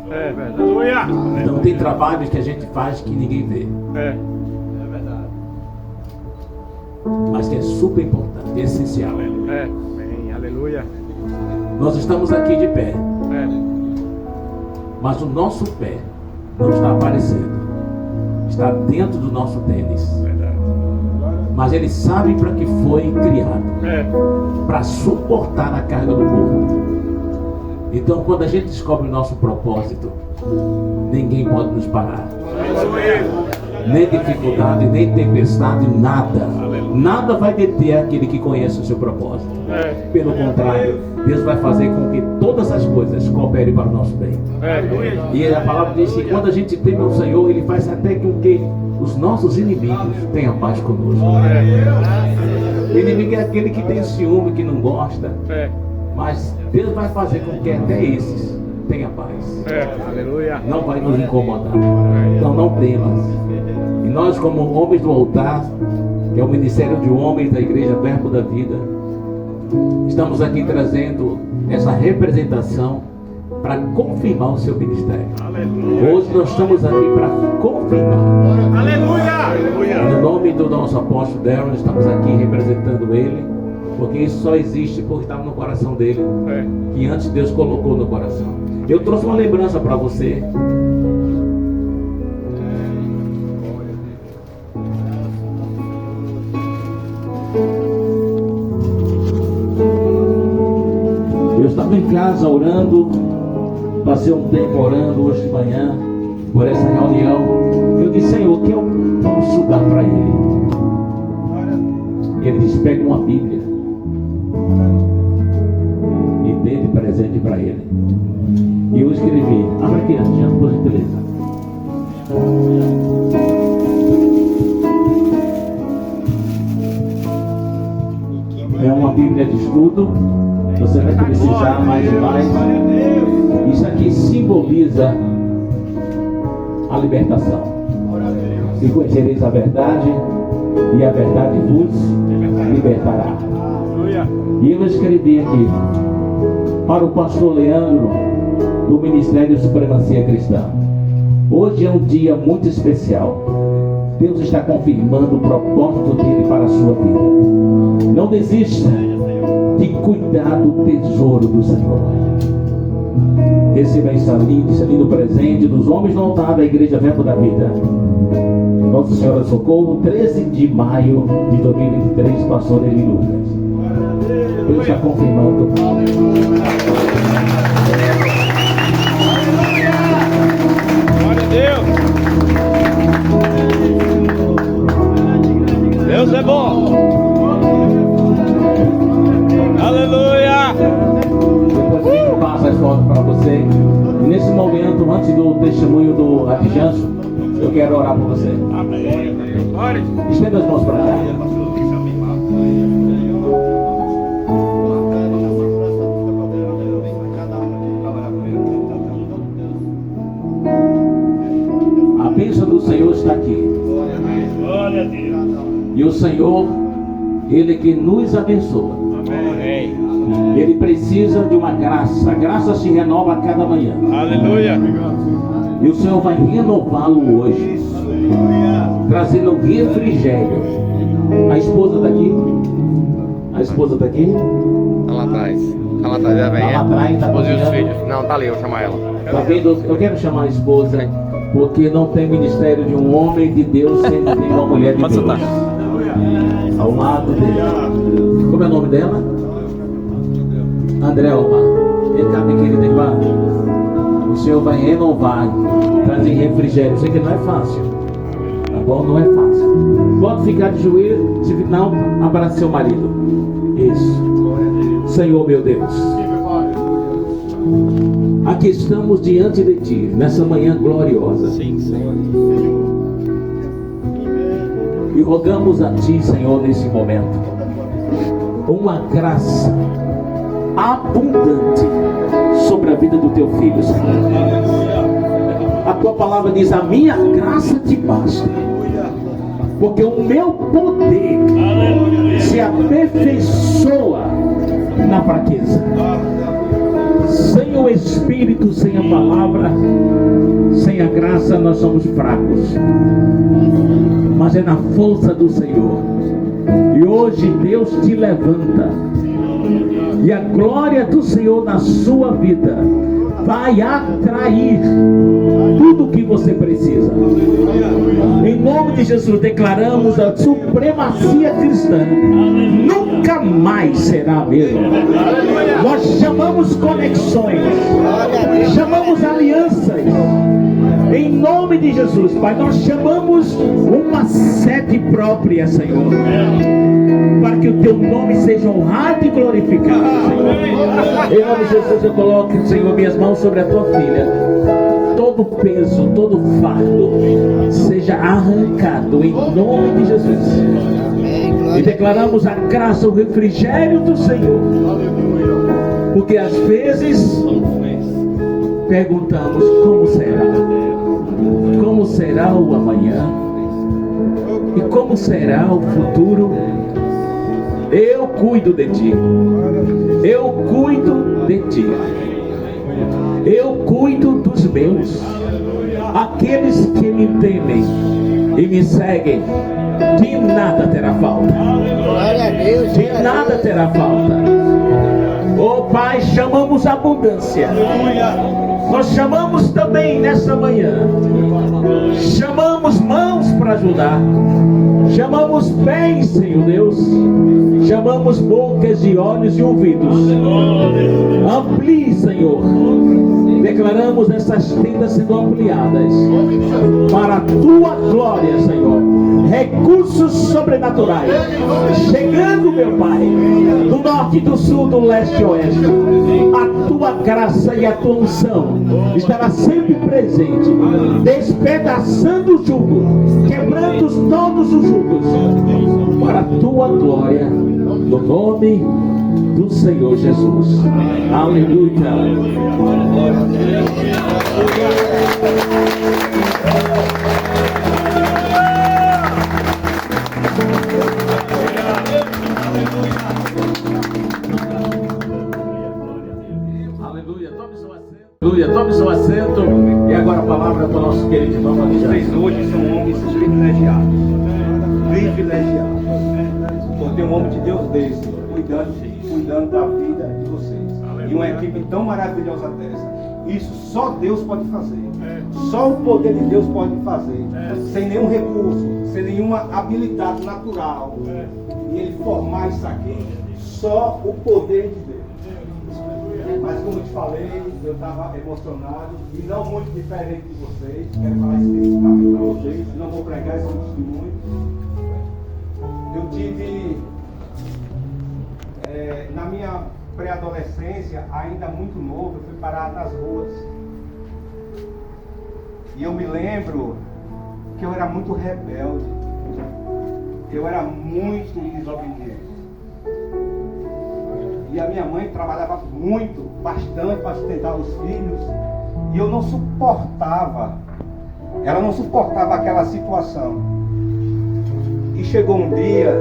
Então tem trabalhos que a gente faz que ninguém vê. Mas que é super importante, é essencial. Aleluia. Nós estamos aqui de pé. Mas o nosso pé não está aparecendo. Está dentro do nosso tênis. Mas ele sabe para que foi criado. Para suportar a carga do corpo. Então quando a gente descobre o nosso propósito, ninguém pode nos parar. Nem dificuldade, nem tempestade, nada. Nada vai deter aquele que conhece o seu propósito. Pelo contrário, Deus vai fazer com que todas as coisas cooperem para o nosso bem. E a palavra diz que quando a gente teme ao Senhor, Ele faz até com que os nossos inimigos tenham paz conosco. O inimigo é aquele que tem ciúme, que não gosta. Mas Deus vai fazer com que até esses tenham paz. Aleluia. Não vai nos incomodar. Então não temas. E nós, como homens do altar, que é o Ministério de Homens da Igreja Verbo da Vida, estamos aqui trazendo essa representação para confirmar o seu ministério. Hoje nós estamos aqui para confirmar. Aleluia! No nome do nosso apóstolo Darren, estamos aqui representando ele, porque isso só existe porque estava no coração dele, que antes Deus colocou no coração. Eu trouxe uma lembrança para você. Eu estava em casa orando, passei um tempo orando hoje de manhã por essa reunião. Eu disse: Senhor, o que eu posso dar para ele? Ele disse: pega uma Bíblia e dê de presente para ele. E eu escrevi: abra aqui, Jean, por gentileza. É uma Bíblia de estudo. Você vai precisar mais e mais. Isso aqui simboliza a libertação. E conhecereis a verdade, e a verdade vos libertará. E eu escrevi aqui para o pastor Leandro, do Ministério Supremacia Cristã. Hoje é um dia muito especial. Deus está confirmando o propósito dele para a sua vida. Não desista de cuidar do tesouro do Senhor. Receba esse lindo presente dos homens do altar da Igreja Verbo da Vida. Nossa Senhora Socorro, 13 de maio de 2023, pastor Eli Lucas. Deus está confirmando. Glória a Deus. Deus é bom. Aleluia. Depois a gente passa as fotos para você. E nesse momento, antes do testemunho do Adjanso, eu quero orar por você. Amém. Estenda as mãos para cá. Ele que nos abençoa. Amém. Ele precisa de uma graça. A graça se renova a cada manhã. Aleluia. E o Senhor vai renová-lo hoje, trazendo um refrigério. A esposa está aqui? A esposa está aqui? Tá lá atrás. Tá lá atrás, já vem. Tá lá atrás, tá Esposa e os caminhando. filhos. Não, tá ali, eu vou chamar ela. Tá vendo? Eu quero chamar a esposa, porque não tem ministério de um homem de Deus sem ter uma mulher de Pode Deus soltar. ao lado dele. Como é o nome dela? André Almar. Vem cá, minha querida irmã. O Senhor vai renovar, trazer refrigério. Eu sei que não é fácil, tá bom? Não é fácil. Pode ficar de joelho, se não, abrace seu marido. Isso. Senhor meu Deus, aqui estamos diante de Ti, nessa manhã gloriosa. E rogamos a Ti, Senhor, nesse momento, uma graça abundante sobre a vida do Teu Filho, Senhor. A Tua palavra diz: a minha graça te basta, porque o meu poder se aperfeiçoa na fraqueza. Sem o Espírito, sem a palavra, sem a graça, nós somos fracos. Mas é na força do Senhor. E hoje Deus te levanta. E a glória do Senhor na sua vida vai atrair tudo o que você precisa. Em nome de Jesus, declaramos a supremacia cristã. Nunca mais será a mesma. Nós chamamos conexões, chamamos alianças. Em nome de Jesus, Pai, nós chamamos uma sede própria, Senhor, para que o Teu nome seja honrado e glorificado, Senhor. Em nome de Jesus, eu coloco, Senhor, minhas mãos sobre a Tua filha. Todo peso, todo fardo seja arrancado em nome de Jesus. E declaramos a graça, o refrigério do Senhor. Porque às vezes perguntamos: como será? Como será o amanhã? E como será o futuro? Eu cuido de Ti. Eu cuido de Ti. Eu cuido dos meus. Aqueles que me temem e me seguem, de nada terá falta. De nada terá falta. Oh Pai, chamamos abundância. Nós chamamos também nessa manhã. Chamamos mãos para ajudar. Chamamos pés, Senhor Deus. Chamamos bocas e olhos e ouvidos. Amplie, Senhor. Declaramos essas tendas sendo ampliadas para a Tua glória, Senhor. Recursos sobrenaturais chegando, meu Pai, do norte, do sul, do leste e oeste. A Tua graça e a Tua unção estará sempre presente, despedaçando o jugo, quebrando todos os jugos, para a Tua glória, no nome do Senhor Jesus. Aleluia. Aleluia. Tome seu assento. Aleluia. Tome seu assento. E agora a palavra para o nosso querido irmão. Vocês hoje são homens privilegiados. Privilegiados. Por ter um homem de Deus desse, cuidando da vida de vocês. E uma equipe tão maravilhosa dessa. Isso só Deus pode fazer. Só o poder de Deus pode fazer. Sem nenhum recurso, sem nenhuma habilidade natural. E ele formar isso aqui, só o poder de Deus. Mas como eu te falei, eu estava emocionado e não muito diferente de vocês. Quero falar especificamente para vocês, não vou pregar esse testemunho. Eu tive, na minha pré-adolescência, ainda muito novo, eu fui parar nas ruas. E eu me lembro que eu era muito rebelde. Eu era muito desobediente. E a minha mãe trabalhava muito, bastante para sustentar os filhos. E eu não suportava. Ela não suportava aquela situação. E chegou um dia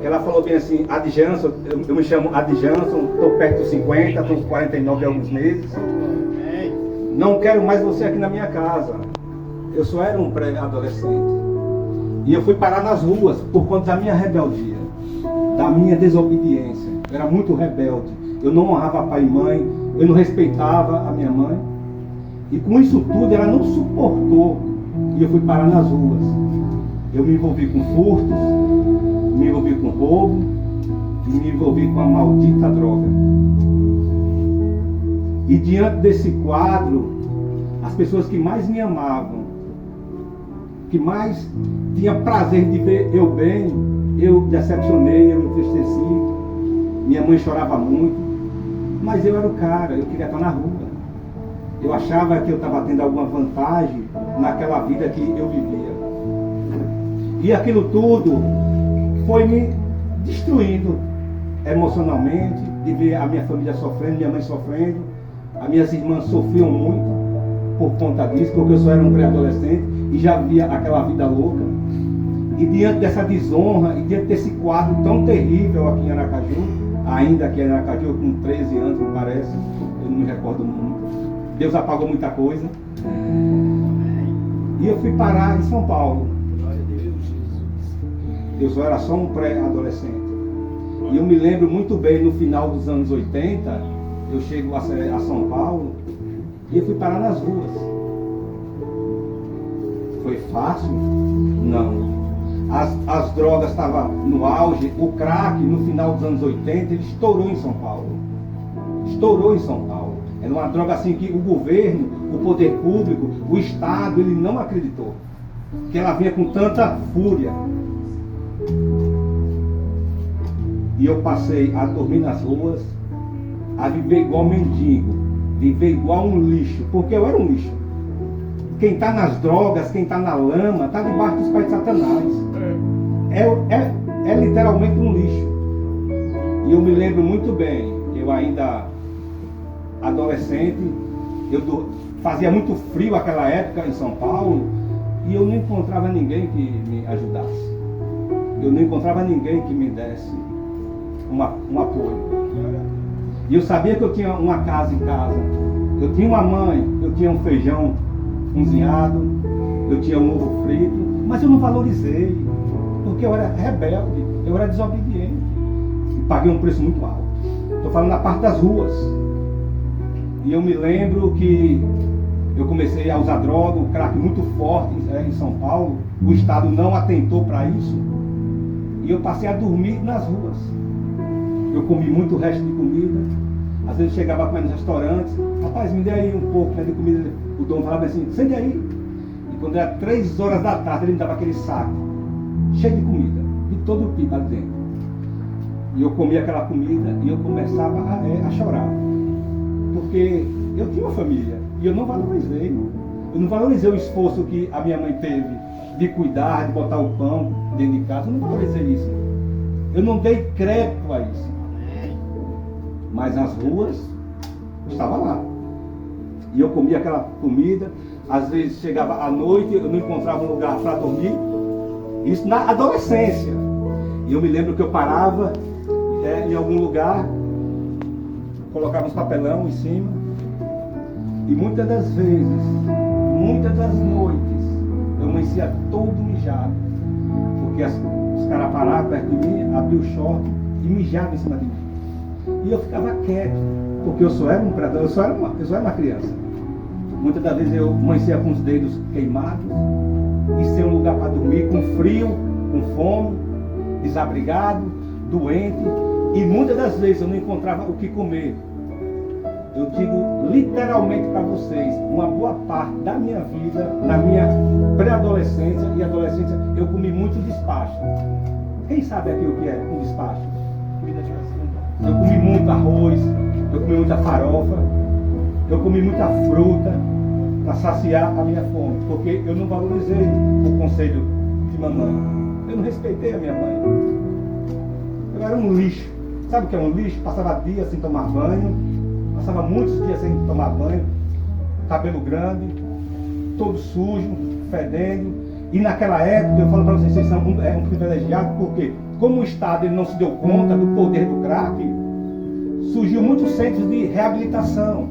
que ela falou bem assim, Adjanson, eu me chamo Adjanson, estou perto dos 50, estou com 49 há alguns meses. Não quero mais você aqui na minha casa. Eu só era um pré-adolescente. E eu fui parar nas ruas por conta da minha rebeldia, da minha desobediência. Eu era muito rebelde. Eu não honrava pai e mãe, eu não respeitava a minha mãe. E com isso tudo ela não suportou. E eu fui parar nas ruas. Eu me envolvi com furtos, me envolvi com roubo e me envolvi com a maldita droga. E diante desse quadro, as pessoas que mais me amavam, que mais tinha prazer de ver eu bem, eu decepcionei, eu me entristeci. Minha mãe chorava muito, mas eu era o cara, eu queria estar na rua. Eu achava que eu estava tendo alguma vantagem naquela vida que eu vivia. E aquilo tudo foi me destruindo emocionalmente, de ver a minha família sofrendo, minha mãe sofrendo. As minhas irmãs sofriam muito por conta disso, porque eu só era um pré-adolescente e já via aquela vida louca. E diante dessa desonra, e diante desse quadro tão terrível aqui em Aracaju, ainda aqui em Aracaju, eu com 13 anos, me parece, eu não me recordo muito. Deus apagou muita coisa. E eu fui parar em São Paulo. Eu só era só um pré-adolescente. E eu me lembro muito bem, no final dos anos 80, eu chego a São Paulo e eu fui parar nas ruas. Foi fácil? Não. As drogas estavam no auge, o crack no final dos anos 80, ele estourou em São Paulo. Estourou em São Paulo. Era uma droga assim que o governo, o poder público, o Estado, ele não acreditou. Que ela vinha com tanta fúria. E eu passei a dormir nas ruas, a viver igual mendigo, viver igual um lixo, porque eu era um lixo. Quem está nas drogas, quem está na lama, está debaixo dos pés de Satanás. É literalmente um lixo. E eu me lembro muito bem, eu ainda adolescente, fazia muito frio aquela época em São Paulo, e eu não encontrava ninguém que me ajudasse. Eu não encontrava ninguém que me desse um apoio. E eu sabia que eu tinha uma casa em casa. Eu tinha uma mãe, eu tinha um feijão cozinhado, eu tinha um ovo frito, mas eu não valorizei, porque eu era rebelde, eu era desobediente. E paguei um preço muito alto. Estou falando da parte das ruas. E eu me lembro que eu comecei a usar droga, o crack muito forte em São Paulo. O Estado não atentou para isso. E eu passei a dormir nas ruas. Eu comi muito resto de comida. Às vezes chegava a comer nos restaurantes. Rapaz, me dê aí um pouco de comida. O dono falava assim, sente aí. E quando era 3 horas da tarde, ele me dava aquele saco cheio de comida, de todo o tipo ali dentro. E eu comia aquela comida e eu começava a chorar. Porque eu tinha uma família e eu não valorizei. Eu não valorizei o esforço que a minha mãe teve de cuidar, de botar o pão dentro de casa. Eu não valorizei isso. Eu não dei crédito a isso. Mas as ruas estava lá. E eu comia aquela comida. Às vezes chegava à noite, eu não encontrava um lugar para dormir. Isso na adolescência. E eu me lembro que eu parava em algum lugar, colocava uns papelão em cima. E muitas das vezes, muitas das noites, eu amanhecia todo mijado. Porque os caras paravam perto de mim, abriam o short e mijavam em cima de mim. E eu ficava quieto, porque eu só era um predador, eu só era uma criança. Muitas das vezes eu amanhecia com os dedos queimados e sem um lugar para dormir, com frio, com fome, desabrigado, doente. E muitas das vezes eu não encontrava o que comer. Eu digo literalmente para vocês, uma boa parte da minha vida, na minha pré-adolescência e adolescência, eu comi muito despacho. Quem sabe aqui o que é um despacho? Eu comi muito arroz, eu comi muita farofa, eu comi muita fruta para saciar a minha fome, porque eu não valorizei o conselho de mamãe. Eu não respeitei a minha mãe. Eu era um lixo. Sabe o que é um lixo? Passava dias sem tomar banho, passava muitos dias sem tomar banho, cabelo grande, todo sujo, fedendo. E naquela época, eu falo para vocês, vocês são um privilegiado, por quê? como o Estado ele não se deu conta do poder do crack, surgiu muitos centros de reabilitação.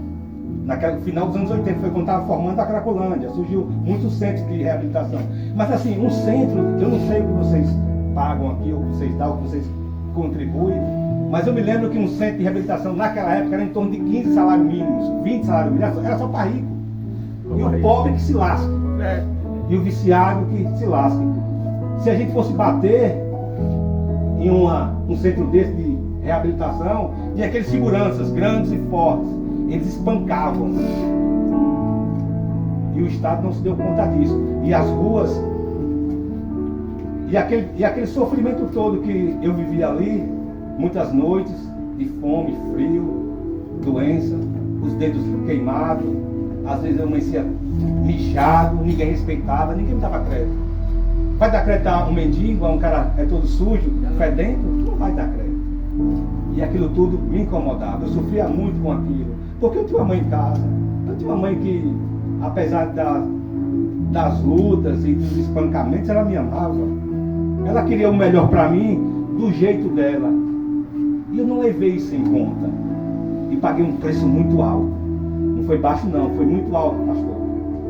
Naquele final dos anos 80, foi quando estava formando a Cracolândia, surgiu muitos centros de reabilitação. Mas assim, um centro, eu não sei o que vocês pagam aqui, o que vocês dão, o que vocês contribuem, mas eu me lembro que um centro de reabilitação naquela época era em torno de 15 salários mínimos, 20 salários mínimos, era só para rico. E o pobre que se lasca. E o viciado que se lasca. Se a gente fosse bater em um centro desse de reabilitação, tinha aqueles seguranças grandes e fortes. Eles espancavam. E o Estado não se deu conta disso. E as ruas, e aquele sofrimento todo que eu vivi ali, muitas noites de fome, frio, doença, os dedos queimados, às vezes eu amanhecia mijado, ninguém respeitava, ninguém me dava crédito. Vai dar crédito a um mendigo, a um cara todo sujo, fedendo? Não vai dar crédito. E aquilo tudo me incomodava, eu sofria muito com aquilo. Porque eu tinha uma mãe em casa, eu tinha uma mãe que, apesar das lutas e dos espancamentos, ela me amava. Ela queria o melhor para mim, do jeito dela. E eu não levei isso em conta. E paguei um preço muito alto. Não foi baixo não, foi muito alto, pastor.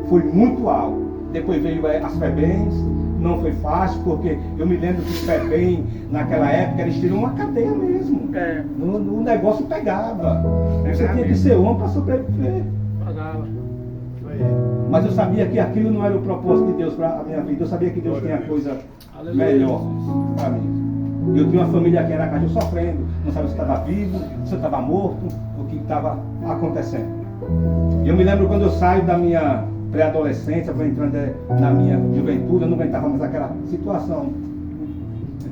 Foi muito alto. Depois veio as FEBEMs, não foi fácil, porque eu me lembro que os FEBEM, naquela época, eles tiram uma cadeia mesmo. O negócio pegava. Você tinha que ser homem para sobreviver. Mas eu sabia que aquilo não era o propósito de Deus para a minha vida. Eu sabia que Deus tinha coisa melhor para mim. Eu tinha uma família aqui em Aracaju sofrendo. Não sabia se estava vivo, se eu estava morto, o que estava acontecendo. E eu me lembro quando eu saio da minha pré-adolescência, vou entrando na minha juventude, eu não aguentava mais aquela situação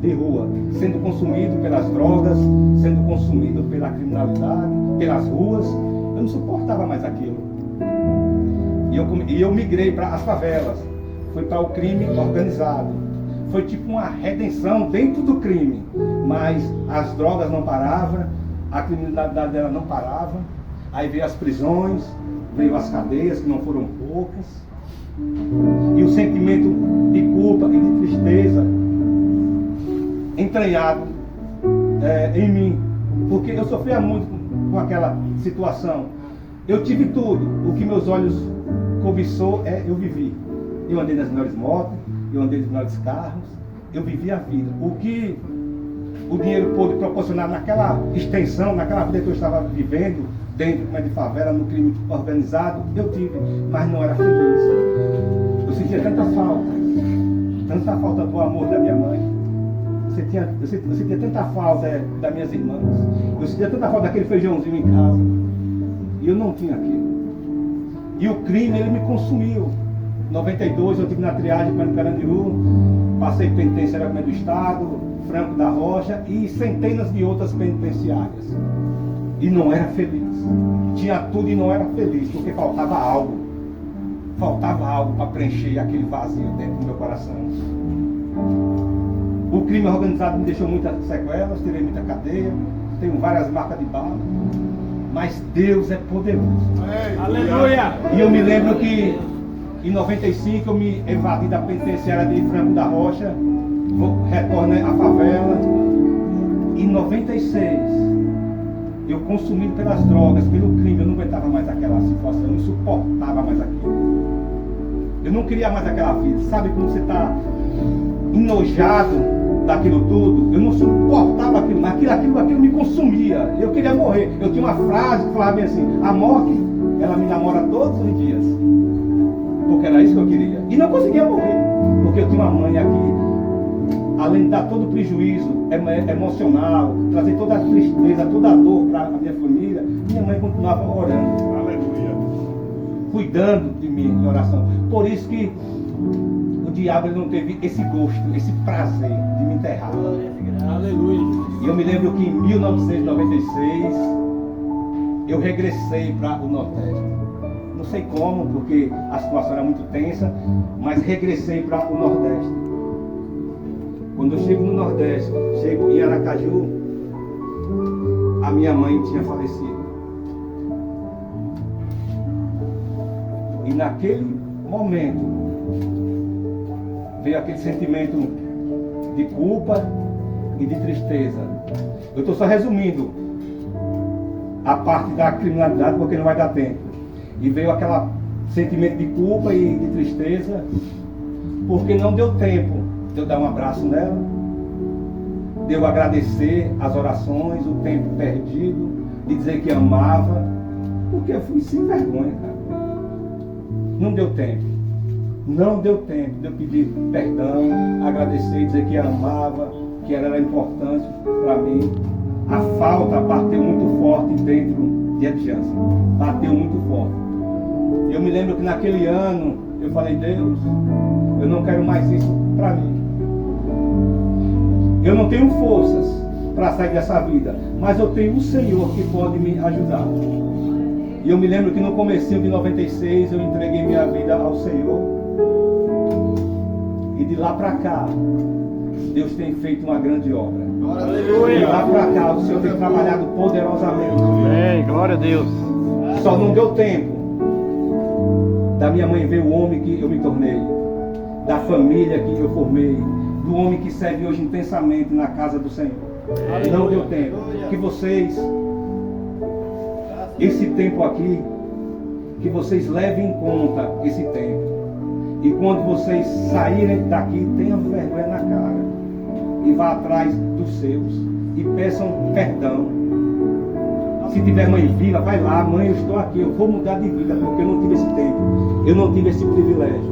de rua, sendo consumido pelas drogas, sendo consumido pela criminalidade, pelas ruas. Eu não suportava mais aquilo. E eu migrei para as favelas. Fui para o crime organizado. Foi tipo uma redenção dentro do crime. Mas as drogas não paravam, a criminalidade dela não parava. Aí veio as prisões, veio as cadeias, que não foram poucas. E o sentimento de culpa e de tristeza entranhado em mim. Porque eu sofria muito com aquela situação. Eu tive tudo. O que meus olhos cobiçou, eu vivi. Eu andei nas melhores motos, eu andei nos melhores carros, eu vivi a vida. O que o dinheiro pôde proporcionar naquela extensão, naquela vida que eu estava vivendo, dentro de favela, no crime organizado, eu tive, mas não era feliz. Eu sentia tanta falta do amor da minha mãe. Eu sentia tanta falta das minhas irmãs. Eu sentia tanta falta daquele feijãozinho em casa. E eu não tinha aquilo. E o crime, ele me consumiu. Em 92, eu estive na triagem para Carandiru, passei penitenciária do Estado, Franco da Rocha e centenas de outras penitenciárias. E não era feliz. Tinha tudo e não era feliz, porque faltava algo. Faltava algo para preencher aquele vazio dentro do meu coração. O crime organizado me deixou muitas sequelas, tirei muita cadeia, tenho várias marcas de bala. Mas Deus é poderoso. Aleluia! E eu me lembro que em 95 eu me evadi da penitenciária de Franco da Rocha, retornei à favela. Em 96 eu consumido pelas drogas, pelo crime, eu não aguentava mais aquela situação, eu não suportava mais aquilo. Eu não queria mais aquela vida. Sabe quando você está enojado daquilo tudo? Eu não suportava aquilo, mas aquilo me consumia. Eu queria morrer. Eu tinha uma frase que falava bem assim: a morte, ela me namora todos os dias. Porque era isso que eu queria. E não conseguia morrer, porque eu tinha uma mãe aqui, além de dar todo o prejuízo emocional, trazer toda a tristeza, toda a dor para a minha família, minha mãe continuava orando. Aleluia. Cuidando de mim em oração. Por isso que o diabo ele não teve esse gosto, esse prazer de me enterrar. Aleluia. E eu me lembro que em 1996 eu regressei para o Nordeste. Não sei como, porque a situação era muito tensa, mas regressei para o Nordeste. Quando eu chego no Nordeste, chego em Aracaju, a minha mãe tinha falecido. E naquele momento veio aquele sentimento de culpa, e de tristeza. Eu estou só resumindo a parte da criminalidade porque não vai dar tempo. E veio aquele sentimento de culpa e de tristeza porque não deu tempo de eu dar um abraço nela, de eu agradecer as orações, o tempo perdido, de dizer que amava, porque eu fui sem vergonha, cara. Não deu tempo. Não deu tempo de eu pedir perdão, agradecer, dizer que a amava, que ela era importante para mim. A falta bateu muito forte dentro de Adjância. Bateu muito forte. Eu me lembro que naquele ano eu falei, Deus, eu não quero mais isso para mim. Eu não tenho forças para sair dessa vida, mas eu tenho o Senhor que pode me ajudar. E eu me lembro que no comecinho de 96 eu entreguei minha vida ao Senhor. E de lá para cá, Deus tem feito uma grande obra. Aleluia. De lá para cá, o Senhor tem trabalhado poderosamente. Amém. Glória a Deus. Só não deu tempo da minha mãe ver o homem que eu me tornei, da família que eu formei, do homem que serve hoje intensamente na casa do Senhor. Não deu tempo. Que vocês, esse tempo aqui, que vocês levem em conta esse tempo. E quando vocês saírem daqui, tenham vergonha na cara. E vá atrás dos seus. E peçam perdão. Se tiver mãe viva, vai lá, mãe, eu estou aqui, eu vou mudar de vida, porque eu não tive esse tempo. Eu não tive esse privilégio.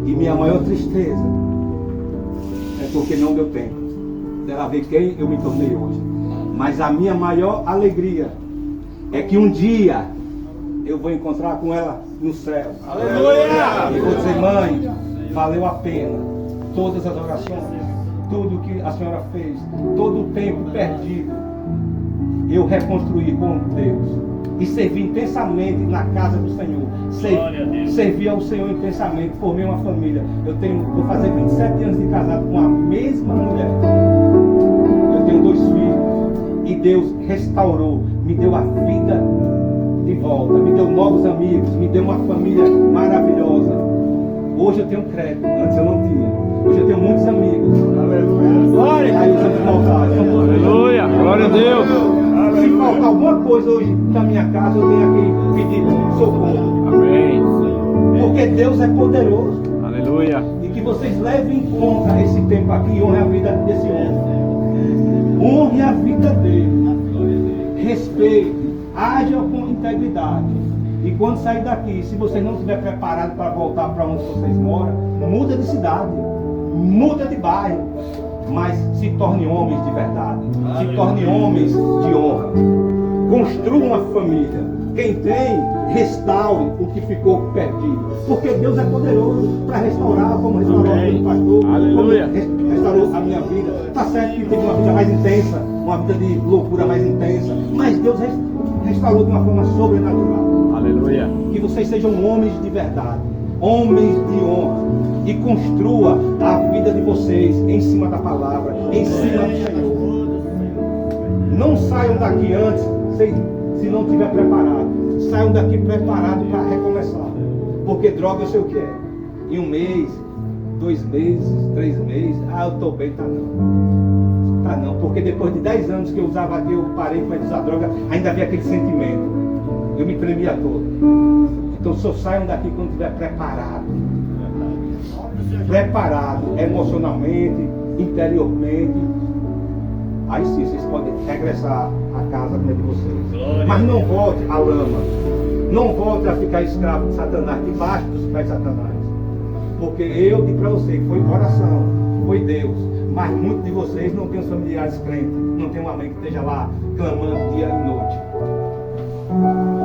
E minha maior tristeza é porque não deu tempo dela ver quem eu me tornei hoje. Mas a minha maior alegria é que um dia eu vou encontrar com ela no céu. Aleluia! E vou dizer, mãe, valeu a pena todas as orações, tudo que a senhora fez, todo o tempo perdido, eu reconstruí com Deus e servi intensamente na casa do Senhor. Servi ao Senhor intensamente, formei uma família. Vou fazer 27 anos de casado com a mesma mulher. Eu tenho 2 filhos e Deus restaurou, me deu a vida de volta, me deu novos amigos, me deu uma família maravilhosa. Hoje eu tenho crédito, antes eu não tinha. Hoje eu tenho muitos amigos. Aleluia. Glória a Deus. Aleluia. Glória a Deus. Se faltar alguma coisa hoje na minha casa, eu tenho que pedir socorro. Amém. Porque Deus é poderoso. Aleluia. E que vocês levem em conta esse tempo aqui e honrem a vida desse homem. Honre a vida dele. Respeite. Haja com integridade. E quando sair daqui, se vocês não estiverem preparados para voltar para onde vocês moram, muda de cidade, muda de bairro, mas se torne homens de verdade, se torne homens de honra. Construa uma família. Quem tem, restaure o que ficou perdido. Porque Deus é poderoso para restaurar, como restaurou o pastor, Aleluia. como restaurou a minha vida. Está certo que teve uma vida mais intensa, uma vida de loucura mais intensa, mas Deus restaurou de uma forma sobrenatural. Aleluia. Que vocês sejam homens de verdade, homens de honra, e construa a vida de vocês em cima da palavra, em cima do Senhor. Não saiam daqui antes se não estiver preparado. Saiam daqui preparados para recomeçar. Porque droga eu sei o que é. Em 1 mês, 2 meses, 3 meses, eu estou bem, tá não. Tá não, porque depois de 10 anos que eu parei com usar droga, ainda havia aquele sentimento. Eu me tremia todo. Então só saiam daqui quando estiver preparado. Preparado emocionalmente, interiormente. Aí sim, vocês podem regressar à casa de vocês. Mas não volte à lama. Não volte a ficar escravo de Satanás, debaixo dos pés de Satanás. Porque eu digo para vocês, foi oração, foi Deus. Mas muitos de vocês não têm os familiares crentes, não tem uma mãe que esteja lá clamando dia e noite.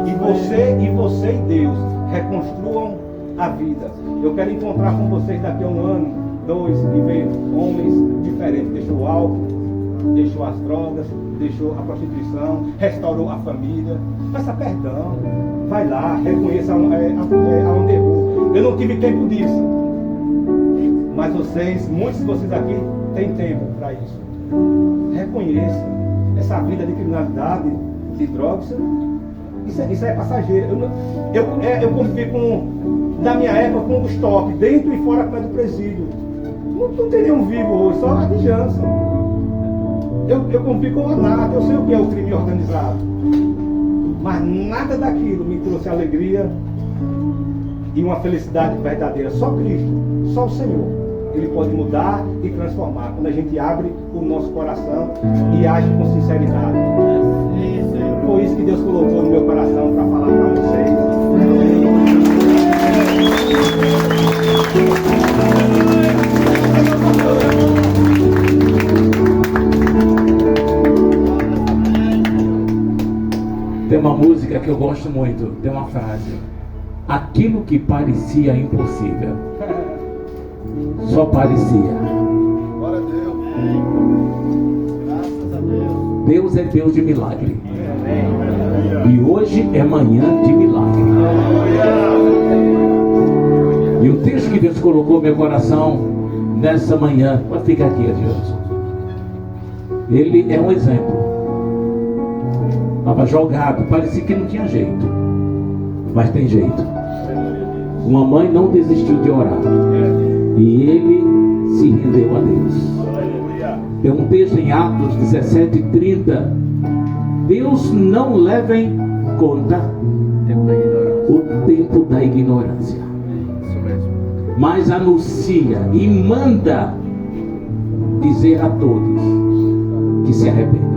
E você e Deus reconstruam a vida. Eu quero encontrar com vocês daqui a 1 ano, 2, e ver homens diferentes. Deixou o álcool, deixou as drogas, deixou a prostituição, restaurou a família. Peça perdão, vai lá, reconheça aonde errou. Eu não tive tempo disso, mas muitos de vocês aqui têm tempo para isso. Reconheça essa vida de criminalidade, de drogas. Isso é passageiro. Eu convivi na minha época com o estoque, dentro e fora do presídio. Não tem nenhum vivo hoje, só a Adjância. Eu cumpri com ornato, eu sei o que é o crime organizado. Mas nada daquilo me trouxe alegria e uma felicidade verdadeira. Só Cristo, só o Senhor. Ele pode mudar e transformar quando a gente abre o nosso coração e age com sinceridade. Foi isso que Deus colocou no meu coração para falar para vocês. Tem uma música que eu gosto muito, tem uma frase: aquilo que parecia impossível, só parecia. Glória a Deus. Graças a Deus. Deus é Deus de milagre. E hoje é manhã de milagre. E o texto que Deus colocou no meu coração nessa manhã, pode ficar aqui, Deus. Ele é um exemplo. Estava jogado, parecia que não tinha jeito, mas tem jeito. Uma mãe não desistiu de orar e ele se rendeu a Deus. Tem um texto em Atos 17:30. Deus não leva em conta o tempo da ignorância, mas anuncia e manda dizer a todos que se arrependam.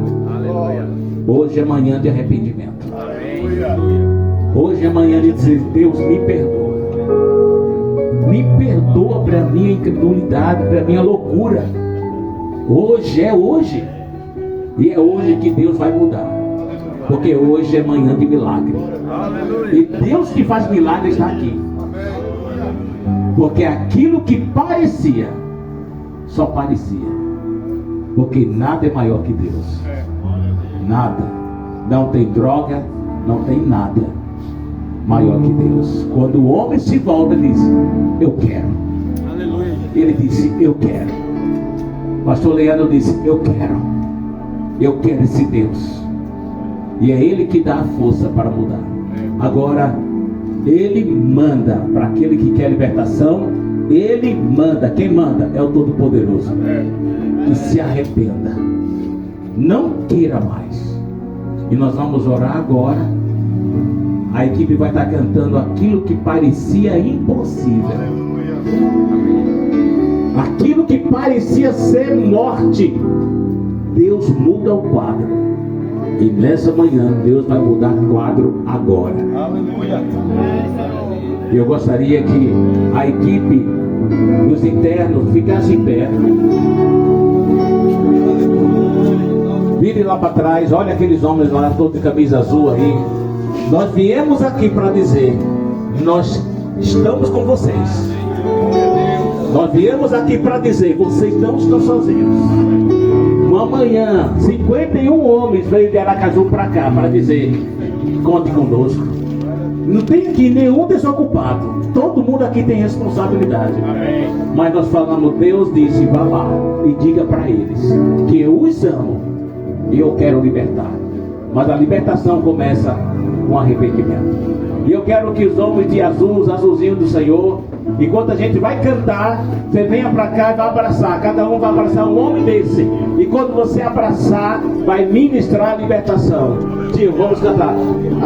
Hoje é manhã de arrependimento. Hoje é manhã de dizer: Deus, me perdoa. Me perdoa para a minha incredulidade, para a minha loucura. Hoje é hoje. E é hoje que Deus vai mudar. Porque hoje é manhã de milagre. E Deus que faz milagre está aqui. Porque aquilo que parecia, só parecia. Porque nada é maior que Deus. Nada. Não tem droga, não tem nada maior que Deus. Quando o homem se volta, ele diz: eu quero. Aleluia. Ele disse: eu quero. Pastor Leandro disse: eu quero. Eu quero esse Deus. E é Ele que dá a força para mudar. Agora, Ele manda para aquele que quer libertação. Ele manda. Quem manda é o Todo-Poderoso. Que se arrependa. Não queira mais. E nós vamos orar agora. A equipe vai estar cantando aquilo que parecia impossível. Aquilo que parecia ser morte, Deus muda o quadro. E nessa manhã Deus vai mudar o quadro agora. Aleluia. Eu gostaria que a equipe dos internos ficasse em pé. Vire lá para trás, olha aqueles homens lá, todos de camisa azul aí. Nós viemos aqui para dizer: nós estamos com vocês. Nós viemos aqui para dizer: vocês não estão sozinhos. Amanhã, 51 homens veio de Aracaju para cá para dizer: conte conosco. Não tem aqui nenhum desocupado. Todo mundo aqui tem responsabilidade. Amém. Mas nós falamos: Deus disse, vá lá e diga para eles que eu os amo e eu quero libertar. Mas a libertação começa com arrependimento. E eu quero que os homens de azul, os azulzinhos do Senhor, enquanto a gente vai cantar, você venha para cá e vai abraçar. Cada um vai abraçar um homem desse. E quando você abraçar, vai ministrar a libertação. Tio, vamos cantar.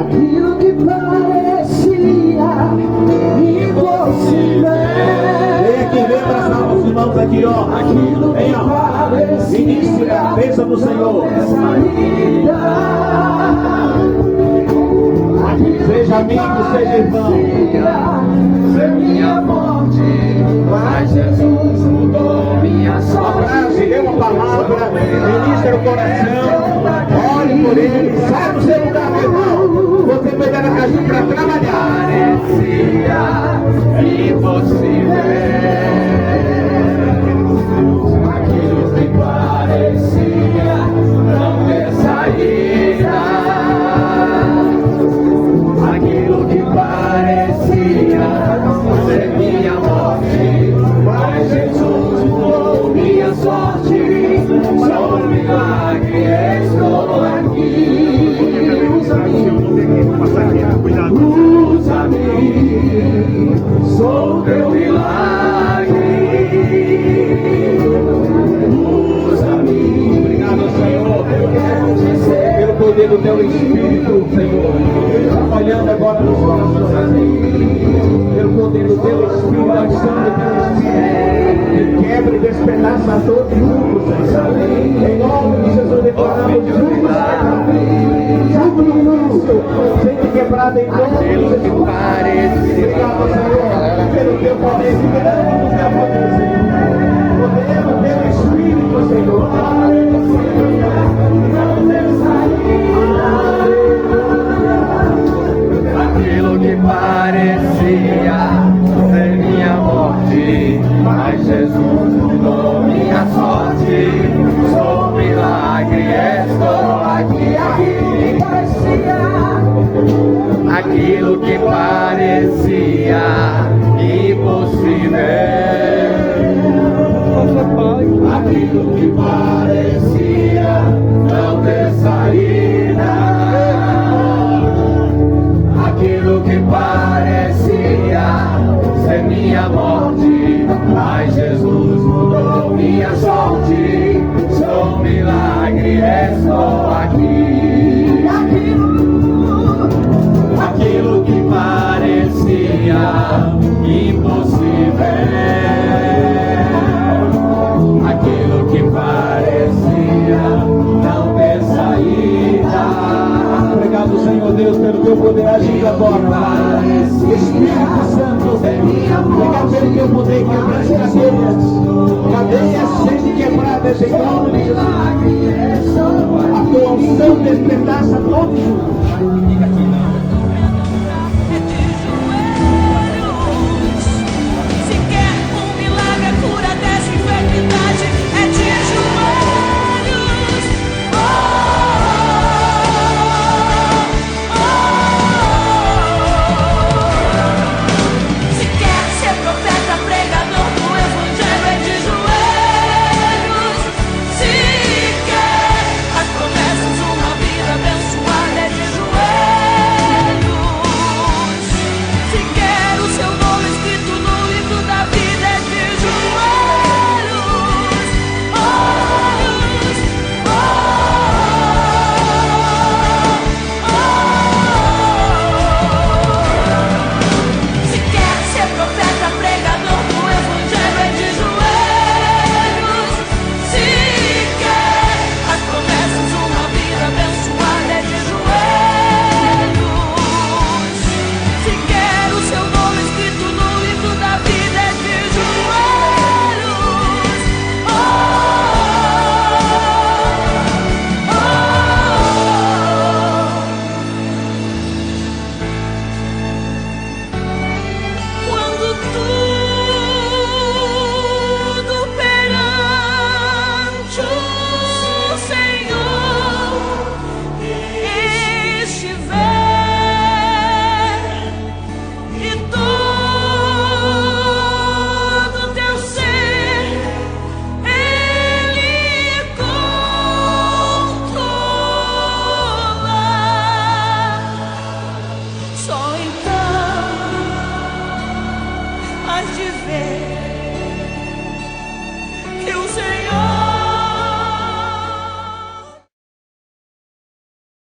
Aquilo que parecia impossível. Vem aqui, vem abraçar os irmãos aqui, ó. Vem, ó. Ministre a bênção do Senhor. Seja amigo, seja irmão. Ser minha morte, mas Jesus mudou minha sorte. Abraço, dê uma palavra, ministra o coração, ore por ele, sai do seu lugar, meu irmão. Você vai dar a casa para trabalhar. Parecia impossível. Aquilo que parecia não ter saída. Aquilo que parecia ser minha morte, mas Jesus mudou minha sorte. Só um milagre estou aqui. Usa-me, sou teu milagre. Usa-me, obrigado, Senhor. Pelo poder do teu Espírito, Senhor, trabalhando agora nos corações. Pelo poder do teu Espírito, a ação do teu Espírito, que quebra e despedaça todo mundo, Senhor. Em nome de Jesus, declaramos juntos, junto no mundo, sendo quebrado em nome de Jesus. Obrigado, Senhor, pelo teu poder, liberando o teu poder, Senhor. Poder do teu Espírito, Senhor. Aquilo que parecia ser minha morte, mas Jesus mudou minha sorte. Sou um milagre, estou aqui. Aquilo que parecia impossível, aquilo que parecia não ter saída, aquilo que parecia ser minha morte, mas Jesus mudou minha sorte. Sou um milagre, estou aqui. Aquilo que parecia impossível, aquilo que parecia não ter saída. Obrigado, Senhor Deus, pelo teu poder agindo agora. Espírito Santo, obrigado pelo teu poder quebrar as cadeias. Cadeias sendo quebradas em nome de Jesus. A tua unção despedaça todos. Se quer um milagre, a cura dessa enfermidade é de joelhos. Se quer ser profeta, pregador do evangelho é de joelhos. Se quer as promessas, uma vida abençoada é de joelhos. Se quer o seu nome escrito no livro da vida é de joelhos. Se quer ser profeta, pregador do evangelho é de joelhos. Se quer as promessas, uma vida abençoada é de joelhos. Se quer o seu nome escrito no livro da vida é de joelhos. Quando tudo perante o Senhor estiver e todo teu ser Ele controla, só então hás de ver